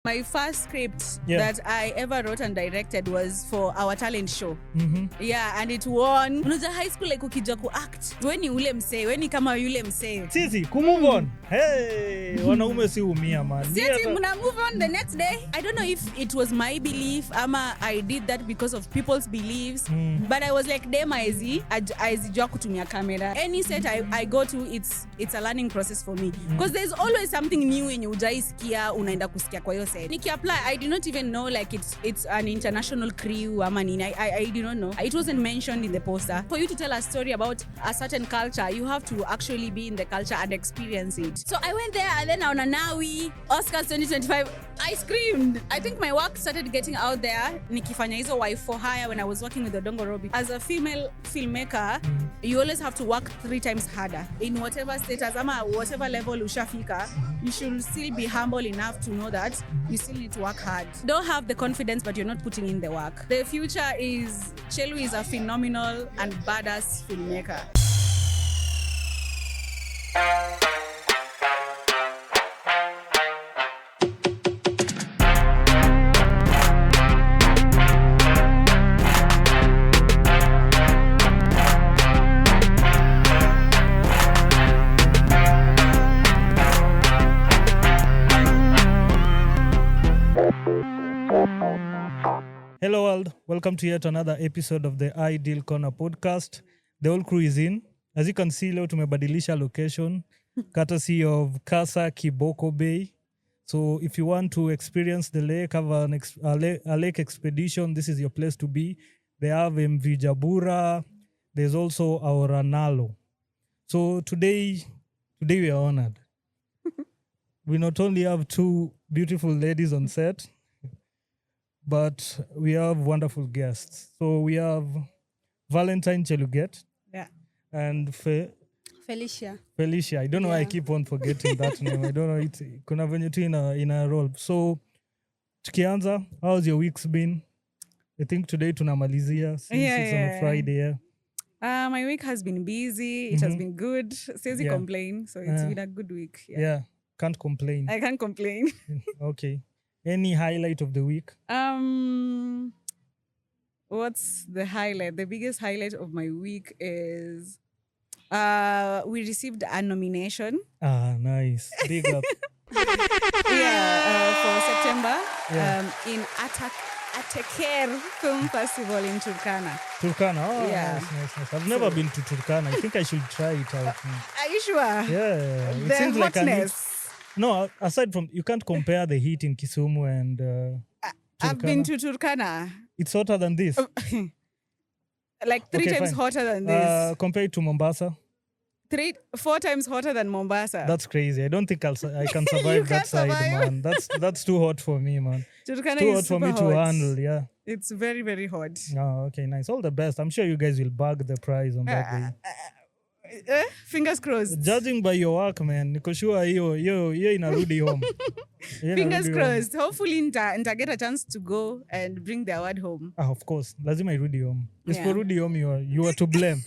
My first script that I ever wrote and directed was for our talent show. Yeah, and it won. Unajua high school like ukija ku act. Weni ule msee, weni kama yule msee. Sisi, move on. Hey, wanaume si umia man. Sisi, muna move on the next day. I don't know if it was my belief ama I did that because of people's beliefs. But I was like, dem aizijua kutumia camera. Any set I go to, it's a learning process for me. Because there's always something new yenye ujaisikia, unaenda kusikia kwa hiyo set. Niki apply, I did not even know like it's an international crew. I did not know. It wasn't mentioned in the poster. For you to tell a story about a certain culture, you have to actually be in the culture and experience it. So I went there and then on Nawi, Oscars 2025, I screamed. I think my work started getting out there. Nikifanya hizo wife for hire when I was working with Odongo Robi. As a female filmmaker, you always have to work 3 times harder. In whatever status, ama whatever level ushafika, you should still be humble enough to know that you still need to work hard. Don't have the confidence, but you're not putting in the work. The future is, Chelu is a phenomenal and badass filmmaker. Hello world, welcome to yet another episode of the Ideal Corner podcast. The whole crew is in. As you can see, leo tumebadilisha location, courtesy of Casa Kiboko Bay. So if you want to experience the lake, have a lake expedition, this is your place to be. They have MV Jabura. There's also our Ranalo. So today we are honored. We not only have 2 beautiful ladies on set, but we have wonderful guests. So we have Valentine Cheluget. Yeah. And Felicia. I don't know why I keep on forgetting that name. I don't know. It's kuna venye tu in a role. So tukianza, how's your week's been? I think today tunamalizia since it's on a Friday. My week has been busy. It has been good. Siwezi complain. So it's been a good week. Yeah. Can't complain. I can't complain. Okay. Any highlight of the week? What's the highlight? The biggest highlight of my week is we received a nomination. Ah, nice. Big up. For September in Ateker Film Festival in Turkana. Turkana? Oh, yeah. Nice. I've never been to Turkana. I think I should try it out. Are you sure? Yeah. It the seems hotness. Like no, aside from, you can't compare the heat in Kisumu and Turkana. I've been to Turkana. It's hotter than this? Like 3 times hotter than this. Compared to Mombasa? 4 times hotter than Mombasa. That's crazy. I don't think I can survive that side, man. That's too hot for me, man. Turkana too is hot for me to handle, yeah. It's very, very hot. Oh, okay, nice. All the best. I'm sure you guys will bag the prize on that day. Fingers crossed. Judging by your work, man, niko sure hiyo inarudi home. Fingers crossed. Hopefully nita get a chance to go and bring the award home. Of course. Lazima irudi home. Isiporudi home, you are to blame.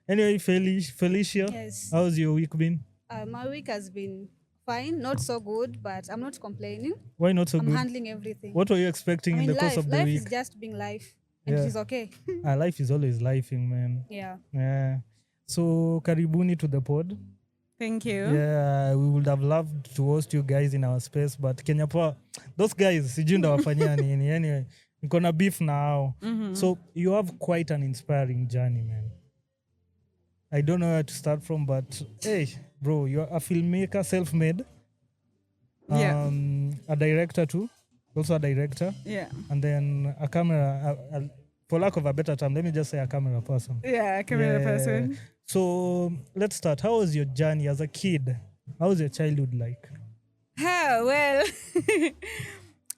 Anyway, Felicia, yes. How's your week been? My week has been fine, not so good, but I'm not complaining. Why not so good? I'm handling everything. What were you expecting in the course of the week? Life is just being life, and it is okay. Life is always lifing, man. Yeah. So, karibuni to the pod. Thank you. Yeah, we would have loved to host you guys in our space, but Kenya Poa, those guys, sijui ndawafanyia nini. Anyway, niko na beef now. So, you have quite an inspiring journey, man. I don't know where to start from, but hey, bro, you're a filmmaker, self-made. A director too. Also a director. Yeah. And then a camera, for lack of a better term, let me just say a camera person. Yeah, a camera person. So let's start. How was your journey as a kid? How was your childhood like? Well,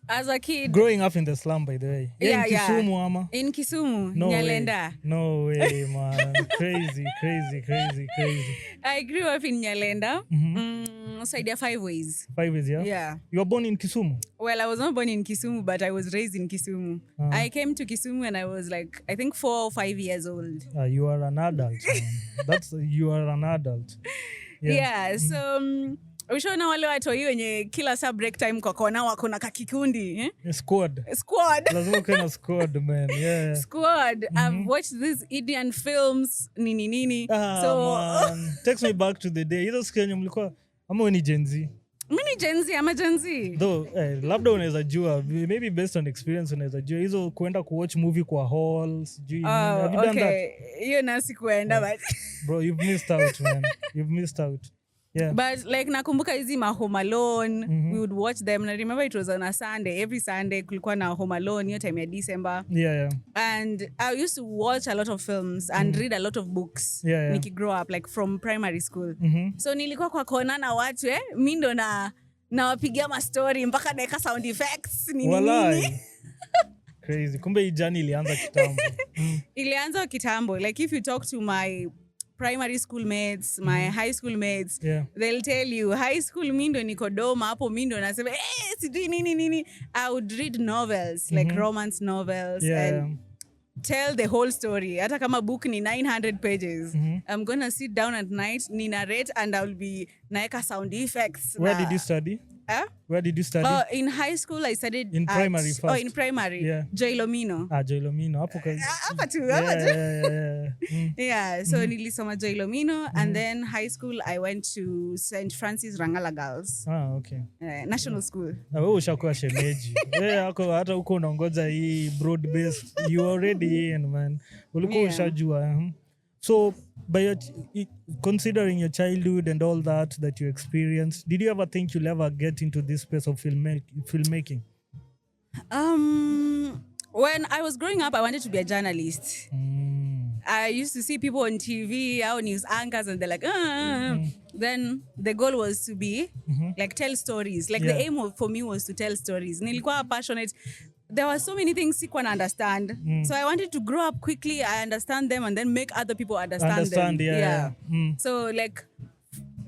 as a kid. Growing up in the slum, by the way. In Kisumu, ama? In Kisumu, no Nyalenda. Way. No way, man. Crazy. I grew up in Nyalenda. Side of 5 ways. 5 ways, yeah? Yeah. You were born in Kisumu? Well, I was not born in Kisumu, but I was raised in Kisumu. I came to Kisumu when I was like, I think 4 or 5 years old. You are an adult, man. You are an adult. Yeah, so Ushaona wale watoi wenye kila saa break time kwa kona wako na kakikundi Squad. Lazima uwe na squad, man. Yeah. Squad. I've watched these Indian films nini. Man. Takes me back to the day. Hizo siku yenye mlikuwa ama wewe ni Gen Z? Mimi Gen Z. Though labda unaweza jua, maybe based on experience unaweza jua hizo kuenda kuwatch movie kwa halls. Have you done that? Hiyo nasi kuenda but bro, you've missed out, man. You've missed out. Yeah. But like nakumbuka hizi ma Home Alone, we would watch them. And I remember it was on a Sunday. Every Sunday kulikuwa na Home Alone hiyo time ya December. Yeah. And I used to watch a lot of films and read a lot of books. Yeah. Niki grow up like from primary school. So nilikuwa kwa kona na watu mimi ndo na wapigia ma story mpaka naeka sound effects nini. Crazy. Kumbe hii journey ilianza kitambo. Ilianza kitambo. Like if you talk to my primary school mates, my high school mates, they'll tell you high school mindo niko doma hapo mindo nasema sijui nini. I would read novels, like romance novels and tell the whole story. Hata kama book ni 900 pages. I'm gonna sit down at night, ni narrate and I'll be naeka sound effects. Where did you study? Where did you study? In high school I studied in primary first. Oh, in primary. Yeah. Joilomino. Joilomino. Hapo kazi. Hapa tu. Yeah, so nilisoma Joilomino and then high school I went to St. Francis Rangala Girls. Okay. National school. Wewe ushakuwa shemeji. Hata huko unaongoza hii broad based. You already in, man. Ulikuwa ushajua. So by considering your childhood and all that you experienced, did you ever think you'll ever get into this space of filmmaking? When I was growing up, I wanted to be a journalist. I used to see people on TV, our news anchors, and they're like, Then the goal was to be like tell stories. Like the aim for me was to tell stories. Nilikuwa passionate. There were so many things I couldn't understand. So I wanted to grow up quickly, I understand them, and then make other people understand them. Yeah. So like,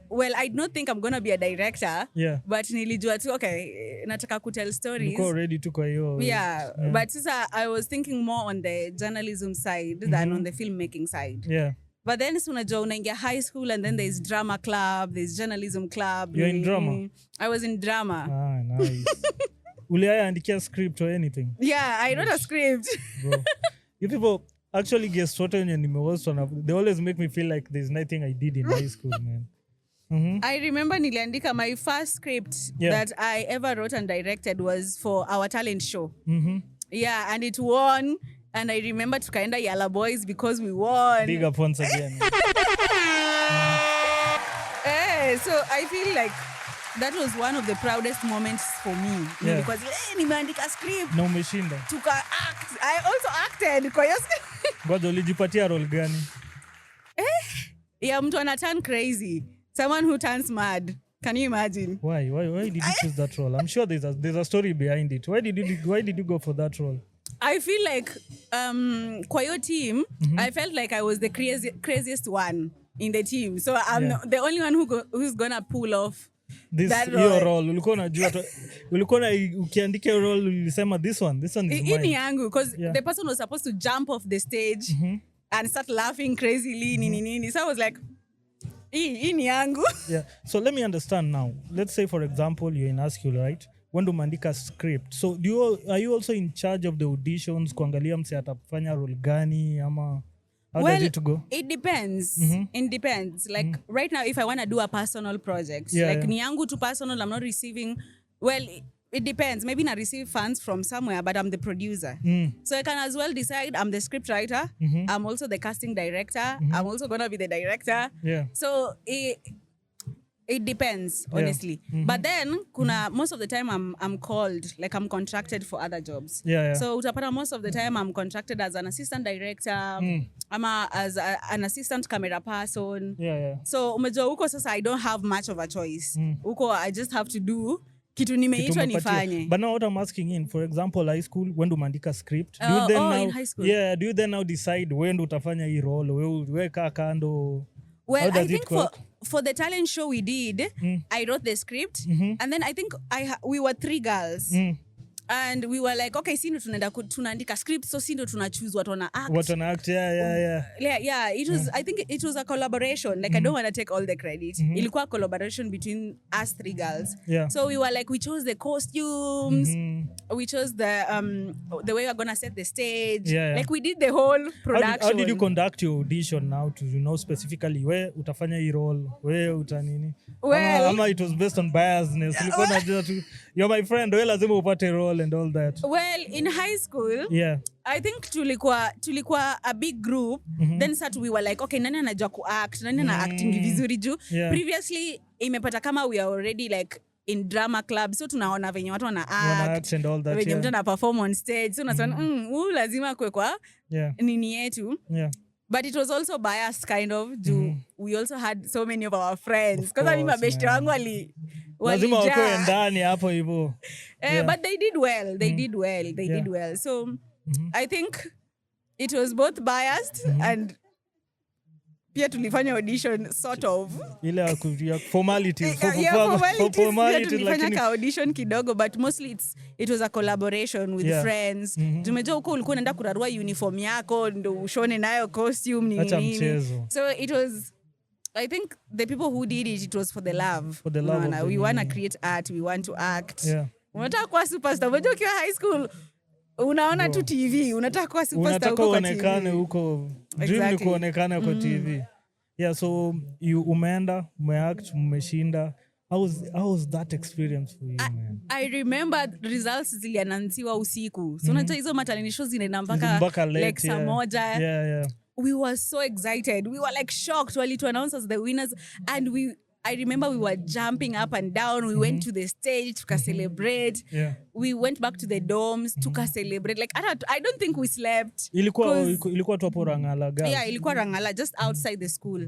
well, I don't think I'm going to be a director. Yeah. But nilijua tu, okay, nataka kutell stories. You're ready to go. Yeah. But I was thinking more on the journalism side than on the filmmaking side. Yeah. But then unajua unaingia high school and then there's drama club, there's journalism club. You're in drama? I was in drama. Nice. Uliandikia script or anything? Yeah, I wrote a script. Bro. You people actually guess what they always make me feel like there's nothing I did in high school, man. I remember niliandika my first script that I ever wrote and directed was for our talent show. Yeah, and it won. And I remember tukaenda Yala Boys because we won. Big up once again. So I feel like that was one of the proudest moments for me. Because nimeandika script. Na umeshinda. Tuka act. I also acted kwa hiyo script. Ngoja ulijipatia role gani? Yeah, mtu ana turn crazy. Someone who turns mad. Can you imagine? Why did you choose that role? I'm sure there's a story behind it. Why did you go for that role? I feel like kwa your team, I felt like I was the craziest one in the team. So I'm the only one who's gonna pull off that role. Your role. Ulikuwa unajua ukiandika role ulisema this one is mine. Ini yangu because the person was supposed to jump off the stage and start laughing crazily nini. So I was like ini yangu. Yeah. So let me understand now. Let's say for example you're in high school, right? When do mandika script. So are you also in charge of the auditions kuangalia mse atafanya role gani ama how does it go? It depends. It depends. Like right now if I want to do a personal project, ni yangu tu personal, I'm not receiving, it depends. Maybe I receive funds from somewhere, but I'm the producer. So I can as well decide I'm the script writer. I'm also the casting director. I'm also going to be the director. Yeah. So it depends, honestly. But then, most of the time I'm called, like I'm contracted for other jobs. Yeah. So utapata most of the time I'm contracted as an assistant director, as an assistant camera person. Yeah. So umejua huko sasa I don't have much of a choice. Huko I just have to do kitu nimeitwa nifanye. But now what I'm asking in, for example, high school, when do mandika script? Do you then in high school. Yeah, do you then now decide when utafanya hii role? Weka kando? Well, I think for the talent show we did, I wrote the script. And then I think we were 3 girls. and we were like, okay, si ndo tunaandika script, so si ndo tunachoose what wana act. What wana act, Yeah, it was, I think it was a collaboration. Like, I don't want to take all the credit. Ilikuwa a collaboration between us 3 girls. Yeah. So we were like, we chose the costumes, we chose the way we're gonna set the stage. Yeah. Like, we did the whole production. How did you conduct your audition now to know specifically where utafanya hii role, where utanini? Ama it was based on biasness. Ulikuwa unajua tu, you're my friend, wewe lazima upate role and all that. Well, in high school, I think tulikuwa a big group. Then we were like, okay, nani anajua ku-act, nani ana acting vizuri juu. Previously, imepata kama we are already like in drama club, so tunaona venye watu wana act and all that, venye mtu ana perform on stage, so unasema lazima kwe kwa nini yetu. But it was also biased kind of. We also had so many of our friends. Because mimi mabeshte wangu lazima wako ndani hapo hivyo. But they did well. They did well. So I think it was both biased and pia tulifanya audition sort of. Ile ya formalities. Formalities. Tulifanya ka audition kidogo, but mostly it was a collaboration with friends. Tumejua huko ulikuwa unaenda kurarua uniform yako ndo ushone nayo costume nini. So it was, I think the people who did it was for the love. For the love. We want to create art, we want to act. Unataka kuwa superstar. Unajua ukiwa high school unaona tu TV, unataka kuwa superstar huko kwa TV. Unataka uonekane huko, dream ni kuonekana kwa TV. Yeah, so you umeenda, umeact, umeshinda. How was that experience for you, man? I remember results ziliananziwa usiku. So unajua hizo matalent shows zinaenda mpaka like saa moja. Yeah. We were so excited. We were like shocked while it announced us the winners, and I remember we were jumping up and down. We went to the stage to celebrate. We went back to the dorms to celebrate. Like I don't think we slept. Ilikuwa tu hapo Rangala girls. Yeah, ilikuwa Rangala, just outside the school.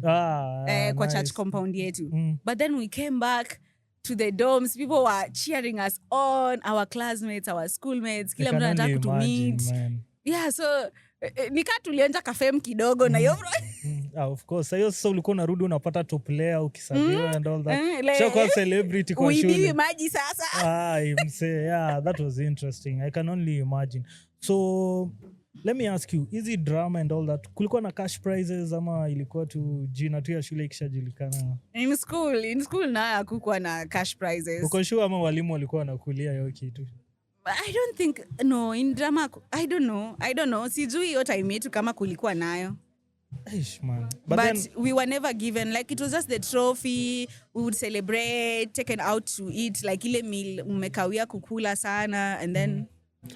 Kwa church compound yetu. But then we came back to the dorms. People were cheering us on, our classmates, our schoolmates. Kila mtu anataka kutumit. Yeah, so nika tulienja kafem kidogo na hiyo. Of course. Hiyo sasa ulikuwa unarudi unapata top player ukisabiwa and all that. Sio kwa celebrity kwa shule. Uibi maji sasa. Yeah, that was interesting. I can only imagine. So let me ask you, is it drama and all that? Kulikuwa na cash prizes ama ilikuwa tu jina tu ya shule ikishajulikana? In school na hakukuwa na cash prizes. Uko sure ama walimu walikuwa wanakulia hiyo kitu? I don't think, no, in drama, I don't know. Sijui hiyo time yetu kama kulikuwa nayo. Man. But we were never given, like it was just the trophy. We would celebrate, taken out to eat, like ile meal umekawia kukula sana, and then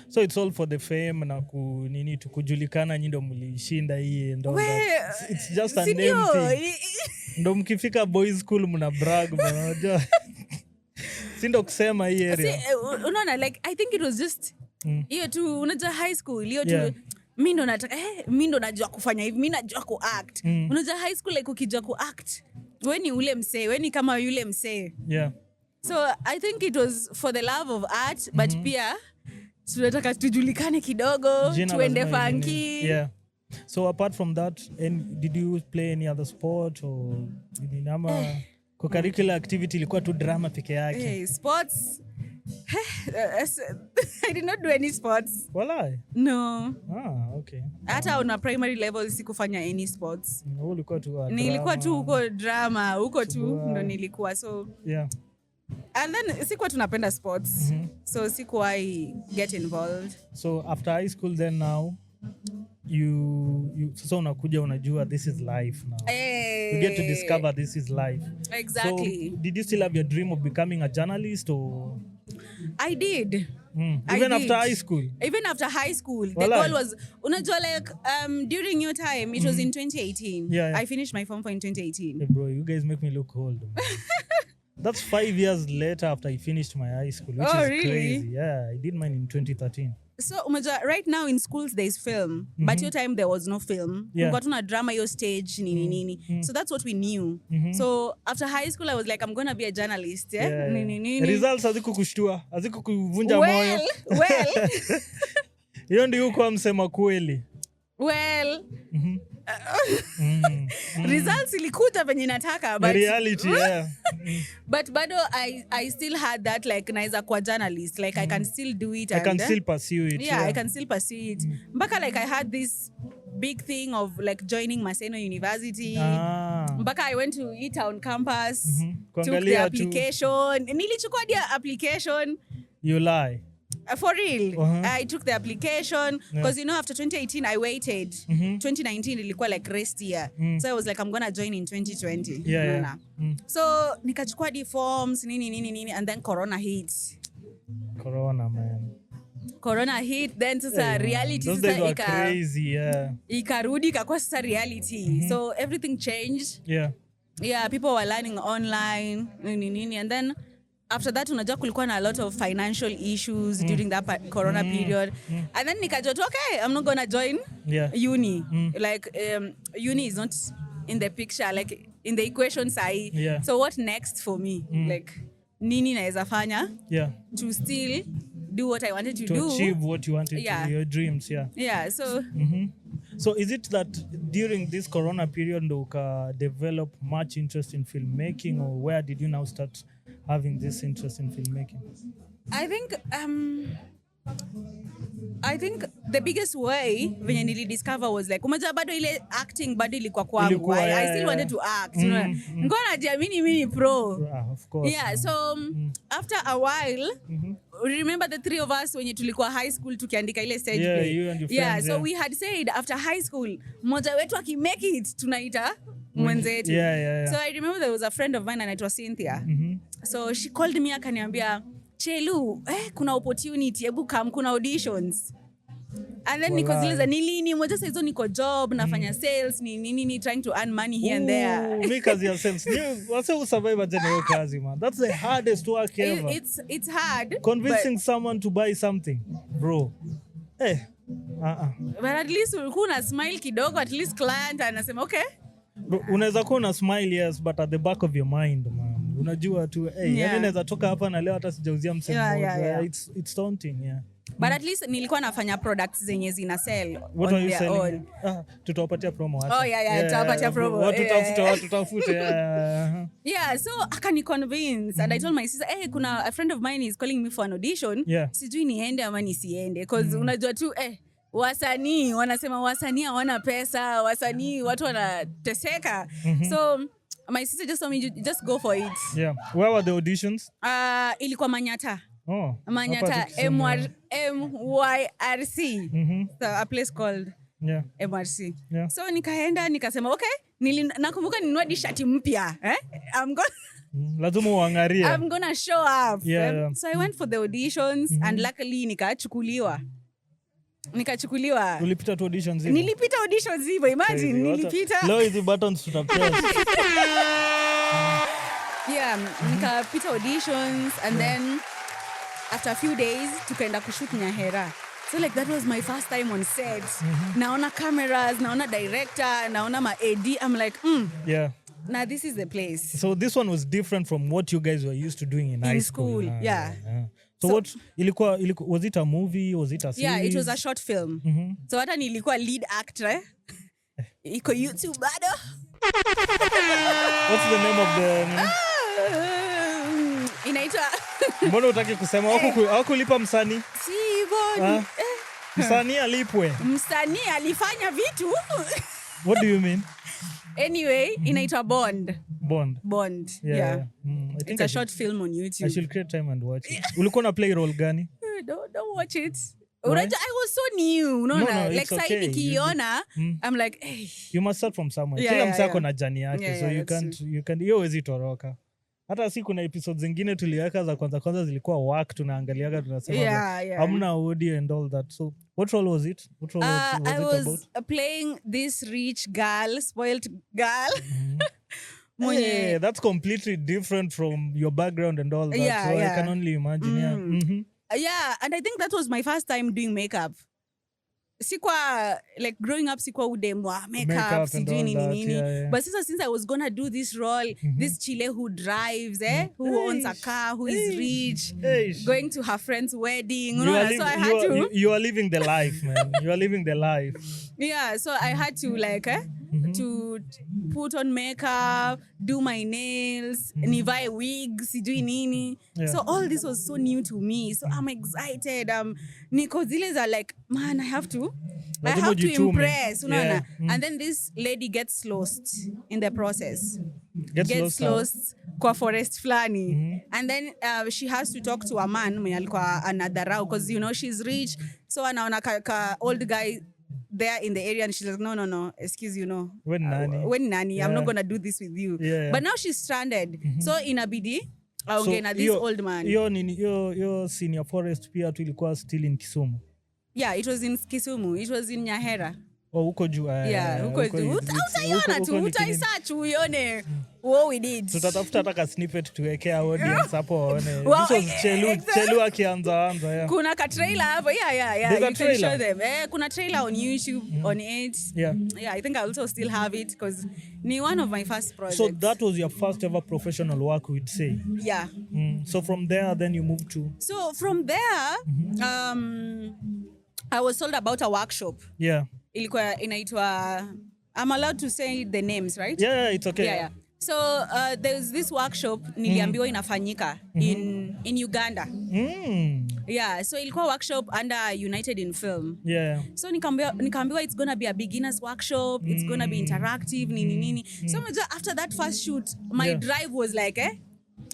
so it's all for the fame na nini tukujulikana nyindo mlishinda hii and all that. It's just a name thing. Ndo mkifika boys school mna brag unajua. Sindo kusema hii area. Unaona, like I think it was just hiyo tu, unajua high school hiyo tu. Mimi ndo nataka mimi ndo najua kufanya hivi, mimi najua ku-act. Unajua high school like ukijua ku-act, wewe ni ule msee, wewe ni kama yule msee. So I think it was for the love of art, but pia tunataka tujulikane kidogo, tuende funky. So apart from that, did you play any other sport or kwa curricular activity ilikuwa tu drama peke yake? Sports. I did not do any sports. Walai? No. Okay. Hata on a primary level sikufanya any sports. Ulikuwa tu drama. Nilikuwa tu huko drama, huko tu ndo nilikuwa, so and then sikuwa tunapenda sports. So sikuwa get involved. So after high school then now you sasa unakuja unajua this is life now. You get to discover this is life. Exactly. So did you still have your dream of becoming a journalist or? I did. After high school? Even after high school. The goal was, unajua like during your time, it was in 2018. I finished my form 4 in 2018. Hey bro, you guys make me look old. That's 5 years later after I finished my high school, which is really crazy. Yeah, I did mine in 2013. So right now in schools there is film, but your time there was no film. We got on a drama your stage nini. So that's what we knew. So after high school I was like, I'm gonna be a journalist. Results hazikukushtua, hazikukuvunja moyo. Well. Hiyo ndio uko msema kweli. Well. Results ilikuja venye nataka, but reality But bado I still had that like naeza kwa journalist, like I can still do it. I can and, still pursue it. yeah, I can still pursue it. Mpaka like I had this big thing of like joining Maseno University. Mpaka I went to E-Town campus, took the Kuangalia application. Nilichukua dia application. You lie. For real. I took the application because you know after 2018 I waited. 2019 ilikuwa like rest year. So I was like I'm going to join in 2020. Yeah. So nikachukua di forms nini and then corona hit. Corona, man. Corona hit, then sasa reality those sasa days were crazy, yeah. Ikarudi ikakuwa sasa reality. So everything changed. Yeah, people were learning online nini and then after that unajua kulikuwa na a lot of financial issues during that corona period. And then nikajua okay, I'm not gonna join uni. Like uni is not in the picture, like in the equation sahi. So what next for me? Like nini naeza fanya to still do what I wanted to do. To achieve what you wanted to, your dreams, Yeah, so... So is it that during this corona period you develop much interest in filmmaking, or where did you now start having this interest in filmmaking? I think the biggest way venye nilidiscover was like umeja bado ile acting bado ilikuwa kwangu. I still wanted to act. Ngoja najiamini mimi pro. Of course. Yeah, so after a while, remember the three of us when tulikuwa high school tukiandika ile stage play. You and your friends, so we had said after high school mmoja wetu akimake it tunaita mwenzetu. So I remember there was a friend of mine anaitwa Cynthia. So she called me akaniambia Chelu, kuna opportunity, hebu come, kuna auditions. And then niko zile za nilini, moja saizo niko job, nafanya sales, nini, trying to earn money here and there. Me kazi ya sales. Wase usurvive ajene yo kazi, man. That's the hardest work ever. It's hard. Convincing someone to buy something, bro. But at least ulikuwa una smile kidogo, at least client anasema okay. Unaweza kuwa una smile, yes, but at the back of your mind, man. Unajua tu yani naweza toka hapa na leo hata sijauzia msemo. It's daunting, But at least nilikuwa nafanya products zenye zina sell. What are you selling? Tutawapatia promo hata. Tutawapatia promo. Watu tafute. Yeah, so akani convince and I told my sister, kuna a friend of mine is calling me for an audition. Sijui niende ama nisiende because unajua tu wasanii wanasema wasanii hawana pesa, wasanii watu wanateseka. So my sister just told me just go for it. Where were the auditions? Ilikuwa Manyata. Manyata MYRC. So a place called MRC. So nikaenda nikasema okay, nakumbuka ninunua t-shirt mpya. Lazima uangarie. I'm gonna show up. So I went for the auditions and luckily nikachukuliwa. Ulipita tu auditions hivyo? Nilipita auditions hivyo, imagine nilipita. Low hizi buttons tutapress. Nikapita auditions and then after a few days tukaenda kushoot Nyahera. So like that was my first time on set. Naona cameras, naona director, naona ma AD. I'm like, now this is the place. So this one was different from what you guys were used to doing in high school. So what ilikuwa was it a movie, was it a series? It was a short film. So hata nilikuwa lead actor. Iko YouTube bado. What's the name of the inaitwa Mbona utaki kusema hawakulipa msanii? Si hivyo. Msanii alipwe. Msanii alifanya vitu. What do you mean? Anyway, inaitwa Bond. Yeah. I think it's a short film on YouTube. I should create time and watch it. Ulikuwa na play role gani? Don't watch it. I was so new. No, like okay. Sai nikiona, I'm like, hey. You must start from somewhere. Kila msako na jani yake, so you can't hiyo wezi toroka. Hata si kuna episodes zingine tuliweka za kwanza zilikuwa work tunaangaliaga tunasema hamna audio and all that. So what role was it? What role was I it was about? Playing this rich girl, spoiled girl. Hey, that's completely different from your background and all that. I can only imagine. Yeah, and I think that was my first time doing makeup. Sikwa, like growing up, sikwa udemwa, makeup sijui nini. But since I was gonna do this role, this chile who drives, who owns a car, who is rich, going to her friend's wedding. So I had to. You are living the life, man. You are living the life. Yeah, so I had to to put on makeup, do my nails, nivae wigs, sijui nini. So all this was so new to me. So I'm excited. Niko zile za like, man, I have to impress. And then this lady gets lost in the process. Gets lost kwa forest flani. And then she has to talk to a man mwenye alikuwa anadharau because she's rich. So anaona ka old guy there in the area and she's like, no, excuse you, no. When nani? I'm not gonna do this with you. But now she's stranded. So inabidi aongee na this old man. Yo senior forest pia tu ilikuwa still in Kisumu. Yeah, it was in Kisumu. It was in Nyahera. Huko juu. Huko juu. Utaiona tu, utaisearch uione what we did. Tutatafuta hata ka snippet tuwekea audience hapo waone. This was Chelu akianza. Kuna ka trailer hapo. Yeah. You can show them. Kuna trailer on YouTube on it. Yeah, I think I also still have it because ni one of my first projects. So that was your first ever professional work, we'd say. Yeah. So from there then you moved to. So from there I was told about a workshop. Yeah. Ilikuwa inaitwa, I'm allowed to say the names, right? Yeah, it's okay. Yeah. So there's this workshop niliambiwa inafanyika in Uganda. Yeah, so ilikuwa workshop under United in Film. Yeah. So nikaambiwa it's gonna be a beginner's workshop, it's gonna be interactive, nini. So after that first shoot, my drive was like,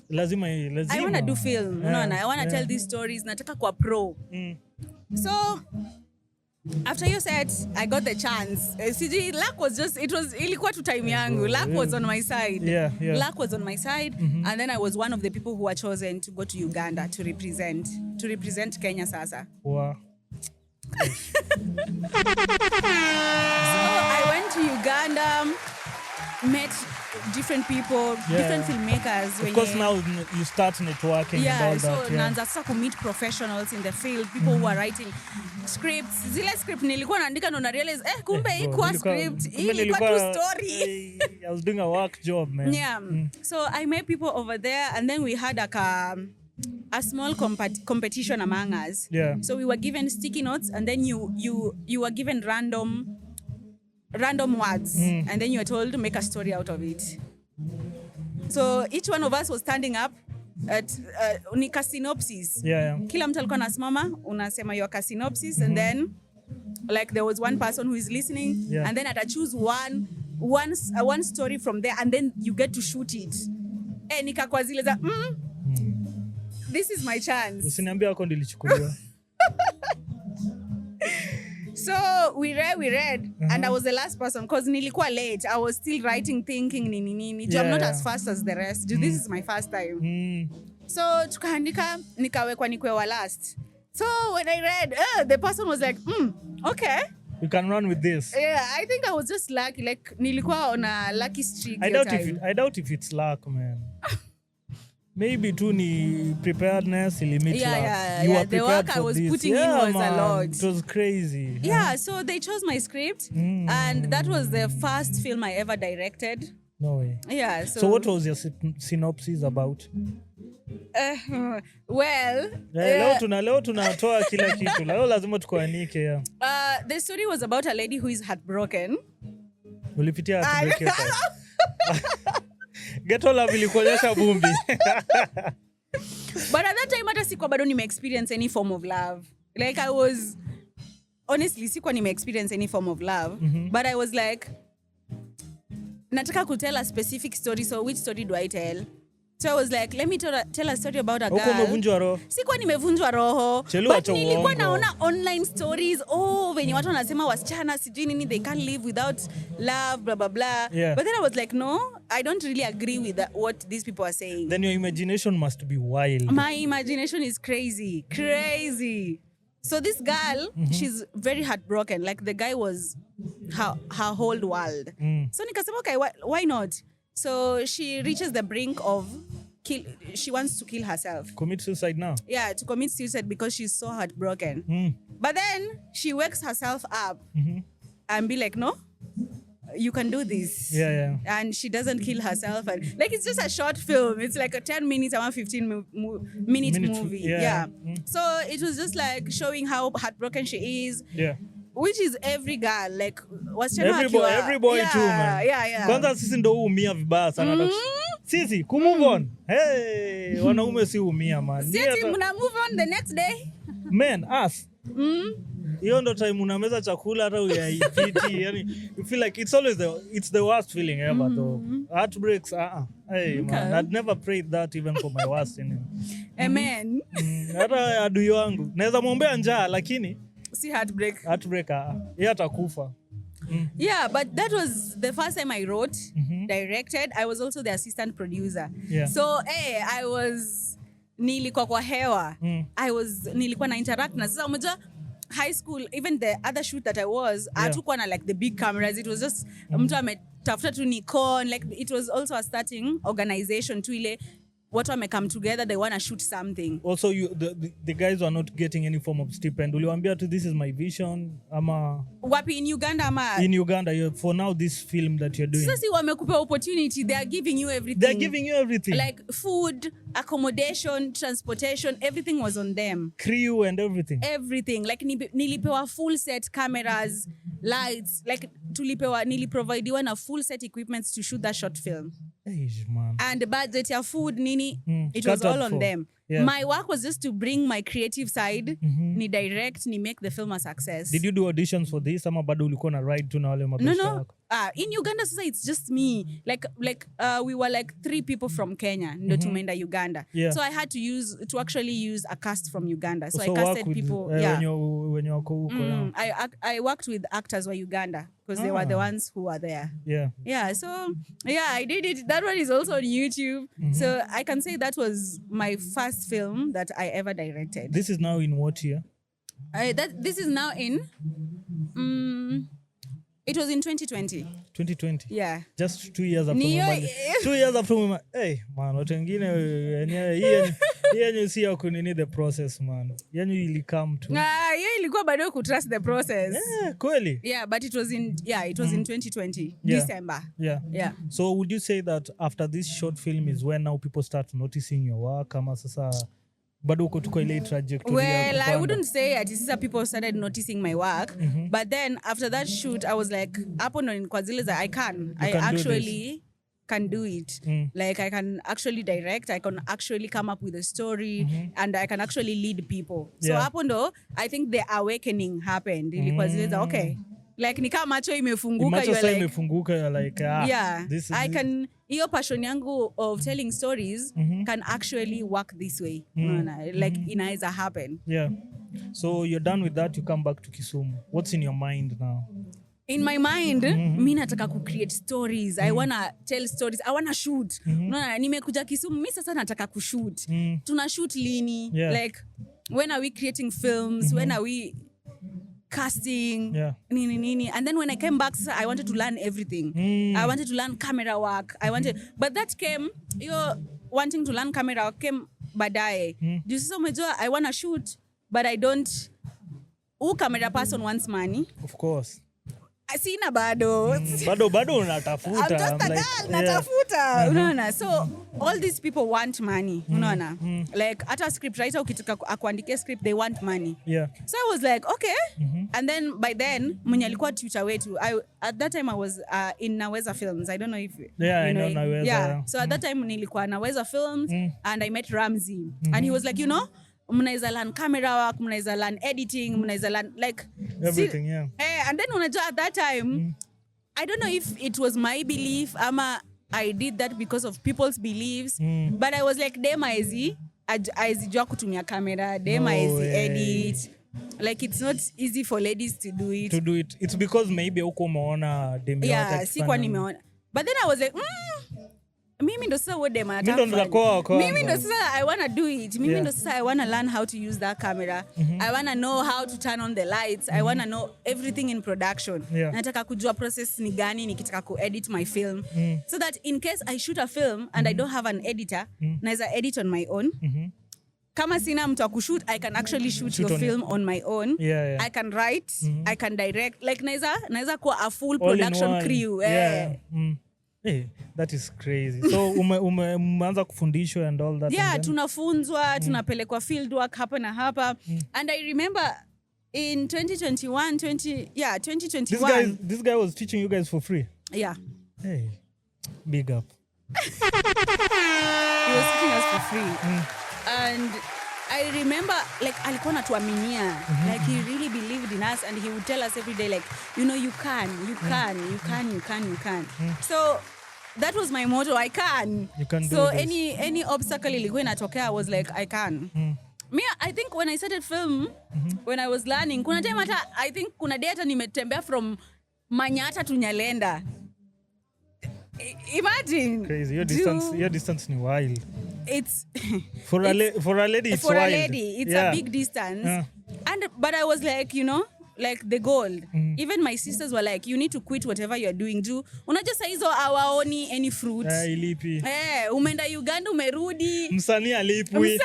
Lazima. I want to do film. I want to tell these stories. Nataka kwa pro. So after you said I got the chance, CG luck was just ilikuwa tu time yangu. Luck was on my side. Yeah. Luck was on my side, and then I was one of the people who were chosen to go to Uganda to represent Kenya sasa. Wow. So I went to Uganda, met different people, different filmmakers. Of course, now you start networking and all that. So naanza sasa ku meet professionals in the field, people who are writing scripts. Zile script nilikuwa naandika na realize kumbe ikuwa script, ilikuwa tu story. I was doing a work job, man. Yeah. So I met people over there, and then we had a small competition among us. Yeah. So we were given sticky notes, and then you were given random words, and then you were told to make a story out of it. So each one of us was standing up at unika synopsis. Yeah. Kila mtu alikuwa anasimama, unasema your synopsis, and then like there was one person who is listening, and then ata choose one story from there, and then you get to shoot it. Nikakwa zile za this is my chance. Usiniambia wako ndilichukuliwa. So we read, and I was the last person because nilikuwa late. I was still writing, thinking nini. I'm not as fast as the rest. This is my first time. So tukaandika, nikawekwa nikwewa last. So when I read, the person was like, okay. You can run with this. Yeah, I think I was just lucky. Like nilikuwa on a lucky streak. I doubt if it's luck, man. Maybe tu ni preparedness, limit luck. You were prepared the work for I was this. putting in was a lot. It was crazy. Yeah, so they chose my script, and that was the first film I ever directed. No way. Yeah. So what was your synopsis about? Well, leo tunatoa kila kitu. Leo lazima tukuanike. The story was about a lady who is heartbroken. Ulipitia heartbreak hiyo time. Ghetto love ilikuonyesha vumbi. But at that time hata sikuwa bado nime-experience any form of love. Like I was honestly sikuwa nime-experience any form of love, but I was like nataka ku tell a specific story, so which story do I tell? So I was like, let me tell a story about a girl. Uko umevunjwa roho? Sikuwa nimevunjwa roho. But nilikuwa naona online stories, venye watu wanasema wasichana sijui nini, they can't live without love, blah, blah, blah. Yeah. But then I was like, no, I don't really agree with what these people are saying. Then your imagination must be wild. My imagination is crazy. So this girl, she's very heartbroken. Like the guy was her whole world. So nikasema, okay, why not? So she reaches the brink of she wants to kill herself. Commit suicide now? Yeah, to commit suicide because she's so heartbroken. But then she wakes herself up and be like, no, you can do this. Yeah. And she doesn't kill herself. And like, it's just a short film. It's like a 10 minutes or 15 minute movie. Yeah. So it was just like showing how heartbroken she is. Yeah. which is every girl, like wasichana every boy too, man. Yeah. Kwanza sisi ndo huumia vibaya sana. Sisi move on. Hey, wanaume si huumia, man. Sisi mna move on the next day. Men, us. Hiyo ndo time unameza chakula hata uyaipiti. Yani you feel like it's the worst feeling ever though. Heartbreaks, Hey, man, I'd never prayed that even for my worst enemy. Amen. Hata adui wangu naweza muombea njaa lakini si heartbreak. Yeye atakufa. Yeah, but that was the first time I wrote, directed. I was also the assistant producer. Yeah. So, I was nilikuwa kwa hewa. Nilikuwa na interact na sasa umejua high school, even the other shoot that I was, hatukuwa na like the big cameras. It was just mtu ametafuta tu Nikon, like it was also a starting organization tu ile watu wame come together, they want to shoot something. Also the guys were not getting any form of stipend. Uliwaambia tu this is my vision ama wapi in Uganda ama in Uganda for now this film that you're doing. Sasa wamekupa opportunity, they are giving you everything. Like food, accommodation, transportation, everything was on them. Crew and everything. Like nilipewa full set cameras, lights, like niliprovidiwa na full set equipments to shoot that short film. Man. And the budget, your food, it was all on them. Yeah. My work was just to bring my creative side, ni direct, ni make the film a success. Did you do auditions for this? Ama bado ulikuwa na ride tu na wale mabesha wako? In Uganda, sasa it's just me. Like we were like 3 people from Kenya, ndo tumeenda Uganda. Yeah. So I had to actually use a cast from Uganda. So I casted people. When you wako huko. I worked with actors wa Uganda because they were the ones who were there. Yeah. Yeah. So I did it. That one is also on YouTube. So I can say that was my first film that I ever directed. This is now in what year? This is now in. It was in 2020. 2020? Yeah. Just 2 years after Mumbai. 2 years after Mumbai. Hey, man, watu wengine yenye si ya kunini the process, man. Yenye ilikam tu. Hiyo ilikuwa bado ku trust the process. Yeah, kweli. Yeah, but it was in 2020, December. Yeah. So would you say that after this short film is when now people start noticing your work kama sasa bado uko tuko ile trajectory? Well, I wouldn't say that people started noticing my work, but then after that shoot I was like hapo ndo kwa zile za I actually can do it. Like I can actually direct, I can actually come up with a story, and I can actually lead people. So hapo ndo I think the awakening happened. Ilikuwa zile za okay, like ni kama macho imefunguka, you're like I can, hiyo passion yangu of telling stories can actually work this way. Like inaweza happen. Yeah. So you're done with that, you come back to Kisumu. What's in your mind now? In my mind, mi nataka ku create stories. I wanna tell stories. I wanna shoot. Nimekuja Kisumu, mi sasa nataka ku shoot. Tuna shoot lini? Like when are we creating films? When are we casting? Nini. And then when I came back, I wanted to learn everything. I wanted to learn camera work. But that came, wanting to learn camera work came baadaye. Just so umejua, I wanna shoot, but I don't. Who camera person wants money? Of course. Sina bado. Bado unatafuta. I'm just a girl, natafuta. Unaona? So all these people want money. Unaona? Like hata script writer ukitaka akuandike script, they want money. Yeah. So I was like, okay. And then by then mwenye alikuwa tutor wetu, at that time I was in Naweza Films. I don't know if you know. I know Naweza. Yeah. So at that time nilikuwa Naweza Films, and I met Ramsey. And he was like, mnaweza learn camera work, mnaweza learn editing, mnaweza learn like everything. And then unajua at that time I don't know if it was my belief ama I did that because of people's beliefs, but I was like dem aizijua kutumia camera, dem edit. Like it's not easy for ladies to do it. It's because maybe uko umeona dem yao sikuwa nimeona. But then I was like mimi ndo sasa wode manataka. Mimi ndo sasa I wanna do it. Mimi ndo sasa I wanna learn how to use that camera. I wanna know how to turn on the lights. I wanna know everything in production. Nataka kujua process ni gani nikitaka ku edit my film. So that in case I shoot a film and I don't have an editor, naweza edit on my own. Kama sina mtu wa kushoot, I can actually shoot the film on my own. I can write, I can direct. Like naweza kuwa a full production crew. Hey, that is crazy. So umeanza kufundishwa and all that? Yeah, tunafunzwa, tunapelekwa field work hapa na hapa. And I remember in 2021. This guy was teaching you guys for free. Yeah. Hey, big up. He was teaching us for free. And I remember, like, alikuwa anatuaminia. Like, he really believed in us, and he would tell us every day, like, you know, you can. So that was my motto, I can. You can do so this. any obstacle ilikuwa inatokea, I was like, I can. Me, I think when I started film, when I was learning, kuna time hata, I think kuna day hata nimetembea from Manyata to Nyalenda. Imagine. Crazy. Your distance ni wild. It's for a lady, it's for wild. a lady, it's a big distance. But I was like, you know, like the goal. Even my sisters were like, you need to quit whatever you're doing. Unajua saa hizo hawaoni any fruit. Ilipi. Umeenda Uganda, umerudi. Msanii alipwi.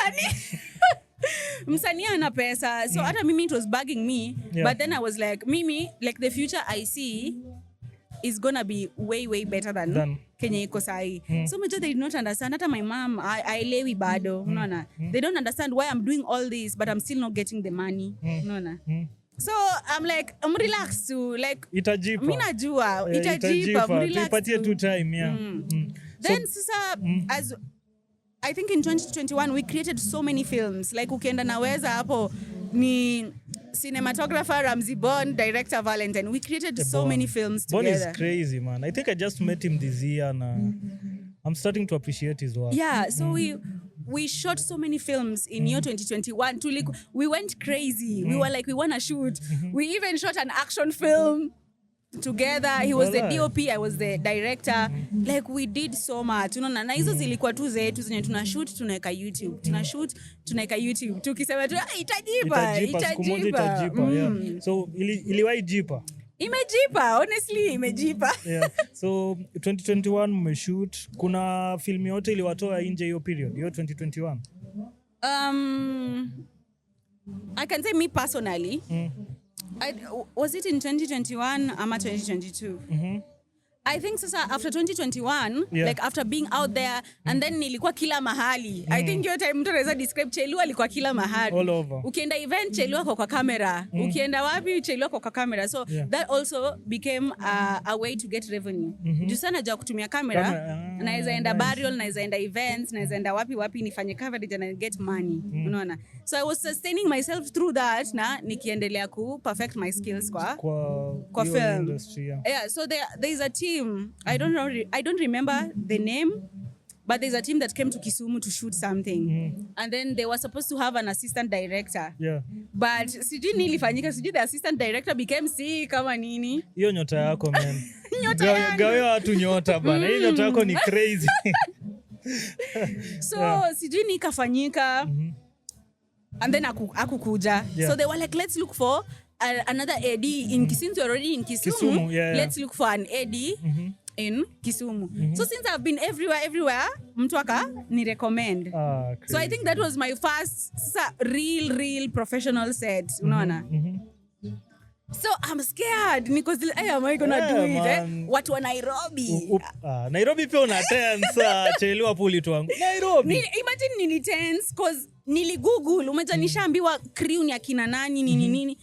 Msanii ana pesa. So hata mimi, it was bugging me. But then I was like, mimi, like the future I see is gonna be way, way better than Kenya iko sahi. So major they did not understand. Hata my mom, I bado. Unaona? They don't understand why I'm doing all this, but I'm still not getting the money. Unaona? So I'm like, I'm relaxed to like. Itajipa. Mimi najua. Itajipa. Tupatie tu time, yeah. Then sasa, as I think in 2021 we created so many films. Like ukienda naweza hapo ni cinematographer Ramsey Bond, director Valentine. We created so many films together. Bond is crazy, man. I think I just met him this year and I'm starting to appreciate his work. Yeah, so we shot so many films in year 2021. We went crazy. We were like, we want to shoot. We even shot an action film together. He was the DOP, I was the director. Like we did so much. Unaona, na hizo zilikuwa tu zetu zenye tunashoot tunaweka YouTube. Tunashoot tunaweka YouTube. Tukisema tu itajipa. Yeah. So iliwahi jipa. Imejipa, honestly imejipa. Yeah. So 2021 mmeshoot. Kuna film yote iliwatoa nje hiyo period, hiyo 2021? I can say me personally. Was it in 2021 or 2022? I think sasa after 2021, like after being out there, and then nilikuwa kila mahali. I think your time mtu anaweza describe Chelu alikuwa kila mahali. All over. Ukienda event Chelu kwa camera. Ukienda wapi Chelu kwa camera. So that also became a way to get revenue. Juu sana ja kutumia camera, naweza enda burial, naweza enda events, naweza enda wapi nifanye coverage and I get money. Unaona? So I was sustaining myself through that na nikiendelea ku perfect my skills kwa film industry. Yeah, so there is a team. I don't remember the name, but there's a team that came to Kisumu to shoot something. And then they were supposed to have an assistant director. Yeah. But sijui nilifanyika, sijui the assistant director became sick kama nini. Hiyo nyota yako, man. Nyota yangu. Gawe watu nyota bana. Hiyo nyota yako ni crazy. So sijui nikafanyika. And then akukuja. So they were like, let's look for another AD in Kisumu. You're already in Kisumu. Let's look for an AD in Kisumu. So since I've been everywhere, mtu aka ni recommend. So I think that was my first real professional set. Unaona? So I'm scared because am I gonna do it? Watu wa Nairobi. Nairobi pia una tense. Chelewa hapo ulitwangu. Nairobi. Imagine nili tense cause nili Google. Umeja nishaambiwa crew ni akina nani nini.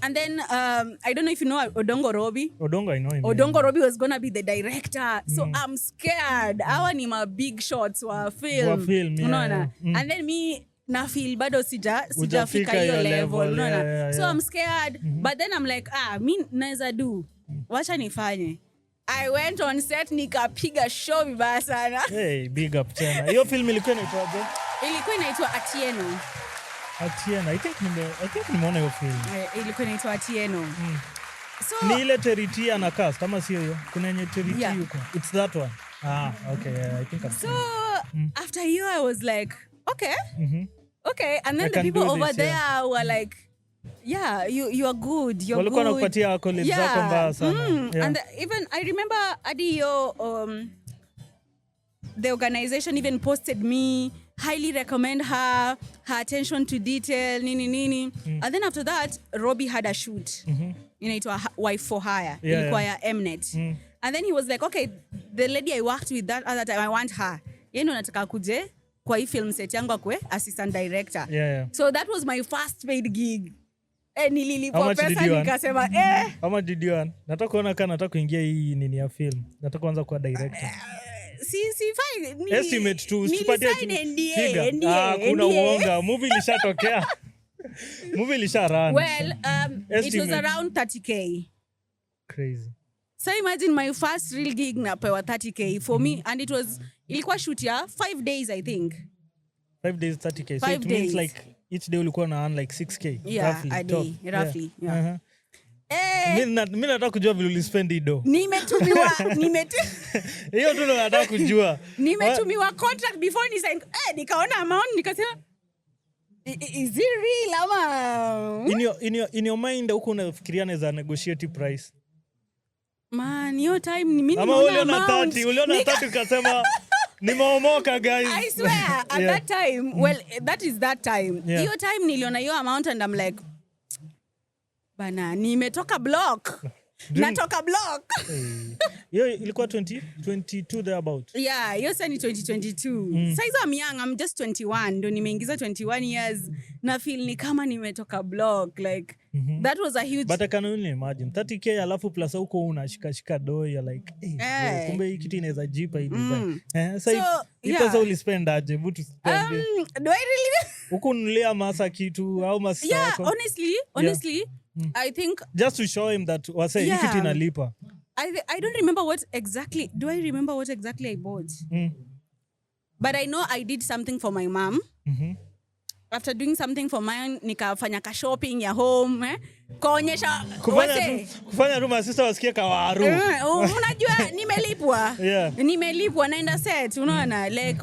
And then I don't know if you know Odongo Robi. Odongo, I know him. Odongo Robi was gonna be the director. So I'm scared. Hawa ni ma big shots wa film. Unaona? And then me na feel bado sijafika hiyo level. Unaona? So I'm scared. But then I'm like, mi naweza do. Wacha nifanye. I went on set nikapiga show vibaya sana. Hey, big up tena. Hiyo film ilikuwa inaitwaje? Ilikuwa inaitwa Atieno. I think nimeona hiyo film. Ilikuwa inaitwa Atieno. So ni ile Teriti ana cast kama sio hiyo. Kuna yenye Teriti yuko. It's that one. Okay, I think I've seen. After you I was like, okay. Okay, and then the people over there were like, yeah, you are good. You're good. Walikuwa nakupatia accolades zako mbaya sana. And even I remember Adio the organization even posted me, highly recommend her attention to detail, nini. And then after that, Robbie had a shoot. Inaitwa Wife for Hire. Ilikuwa ya Mnet. And then he was like, okay, the lady I worked with that other time, I want her. Yeye nataka kuje kwa hii film set yangu akwe assistant director. Yeah. So that was my first paid gig. Nililipwa pesa nikasema How much did you earn? Nataka kuona kana nataka kuingia hii nini ya film. Nataka kuanza kuwa director. fine Estimate tu usipatie NDA. Kuna uonga. Movie ilishatokea. Movie ilisha run. Well, it was around 30k. Crazy. So imagine my first real gig napewa 30k for me, and ilikuwa shoot ya 5 days I think. 5 days 30k. So 5 it days. means like each day ulikuwa na earn like 6k. Yeah, roughly, a day, roughly. Yeah. Mimi nataka kujua vile ulispend hido. Nimetumiwa Hiyo tu nataka kujua. Nimetumiwa contract before nikaona amount nikasema is it real ama in your mind huko unafikiria naweza negotiate price? Man, hiyo time mimi ama uliona 30 ukasema nimeomoka guys. I swear at that time, well that is that time. Hiyo time niliona hiyo amount and I'm like bana nimetoka block. Natoka block. Hiyo ilikuwa 2022 there about. Yeah, hiyo sasa ni 2022. Sasa I'm young, I'm just 21. Ndo nimeingiza 21 years na feel ni kama nimetoka block like that was a huge. But I can only imagine 30k alafu plus huko unashika do ya like kumbe hii kitu inaweza jipa hii design. Sasa pesa ulispend aje? Butu spend. Do I really huko nulia masa kitu au masa wako? Honestly I think just to show him that wase hii kitu inalipa. I don't remember what exactly. Do I remember what exactly I bought? But I know I did something for my mom. After doing something for mine, nikafanya ka shopping ya home, kuonyesha kufanya room assistant wasikie kawaru. Unajua nimelipwa. Nimelipwa naenda set, unaona like